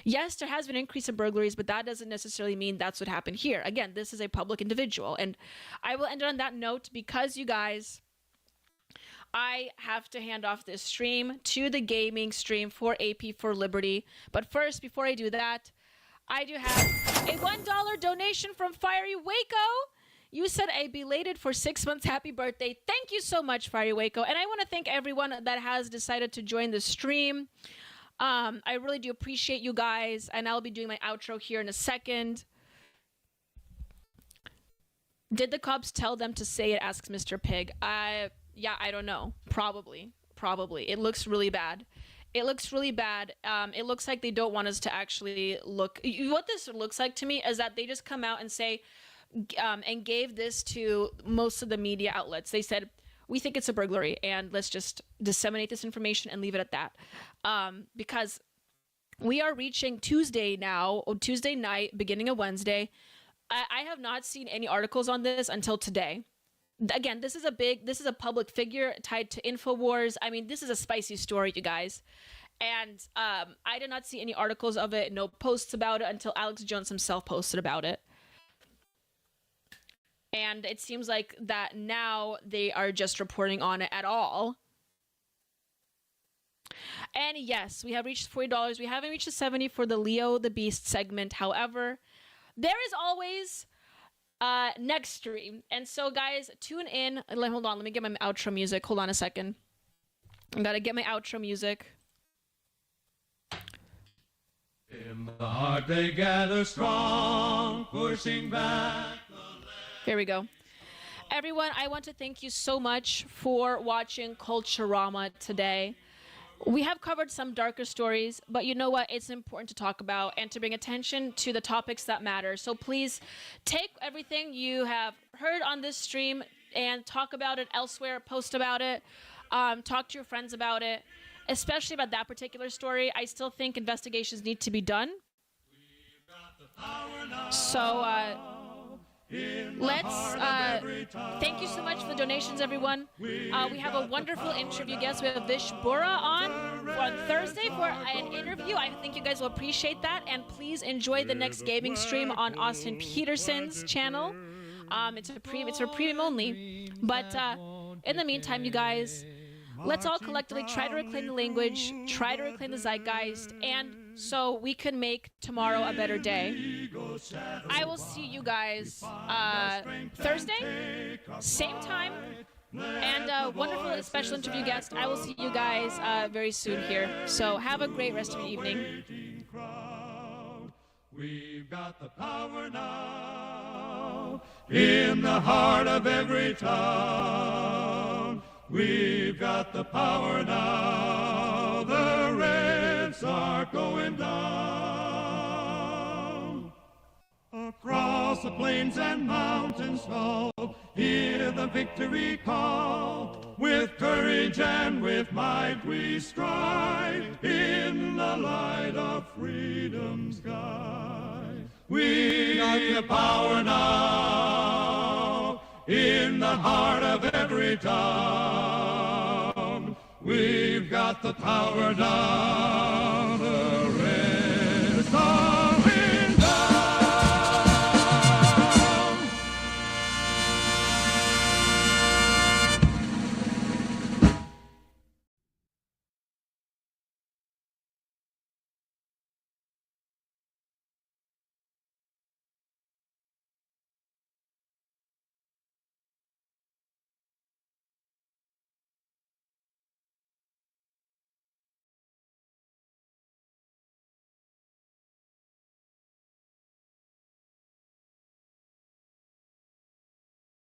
Yes, there has been an increase in burglaries, but that doesn't necessarily mean that's what happened here. Again, this is a public individual. And I will end on that note because, you guys, I have to hand off this stream to the gaming stream for AP for Liberty. But first, before I do that, I do have a $1 donation from Fiery Waco. You said a belated for 6 months happy birthday. Thank you so much, Fiery Waco. And I want to thank everyone that has decided to join the stream. I really do appreciate you guys. And I'll be doing my outro here in a second. Did the cops tell them to say it, asks Mr. Pig. Yeah, I don't know. Probably. It looks really bad. It looks like they don't want us to actually look. What this looks like to me is that they just come out and say, and gave this to most of the media outlets. They said, we think it's a burglary, and let's just disseminate this information and leave it at that. Because we are reaching Tuesday now, or Tuesday night, beginning of Wednesday. I have not seen any articles on this until today. Again, this is a public figure tied to Infowars. I mean, this is a spicy story, you guys. And I did not see any articles of it, no posts about it until Alex Jones himself posted about it. And it seems like that now they are just reporting on it at all. And yes, we have reached $40. We haven't reached the 70 for the Leo the Beast segment. However, there is always next stream. And so, guys, tune in. Hold on. Let me get my outro music. Hold on a second. I gotta get my outro music. In the heart they gather strong, pushing back. Here we go. Everyone, I want to thank you so much for watching Culturama today. We have covered some darker stories, but you know what? It's important to talk about and to bring attention to the topics that matter. So please take everything you have heard on this stream and talk about it elsewhere, post about it, talk to your friends about it, especially about that particular story. I still think investigations need to be done. So let's thank you so much for the donations, everyone. We have a wonderful interview guest. We have Vish Bora on Thursday for an interview. I think you guys will appreciate that, and please enjoy the next gaming stream on Austin Peterson's channel. It's for premium only, but in the meantime, you guys, let's all collectively try to reclaim the language, try to reclaim the zeitgeist, and so we can make tomorrow a better day. I will see you guys Thursday, same time, and a wonderful special interview guest. I will see you guys very soon here. So have a great rest of your evening. We've got the power now in the heart of every town. We've got the power now. The Reds are going down. Across the plains and mountains tall, hear the victory call. With courage and with might we strive in the light of freedom's sky. We got the power now in the heart of every town. We've got the power now. The Reds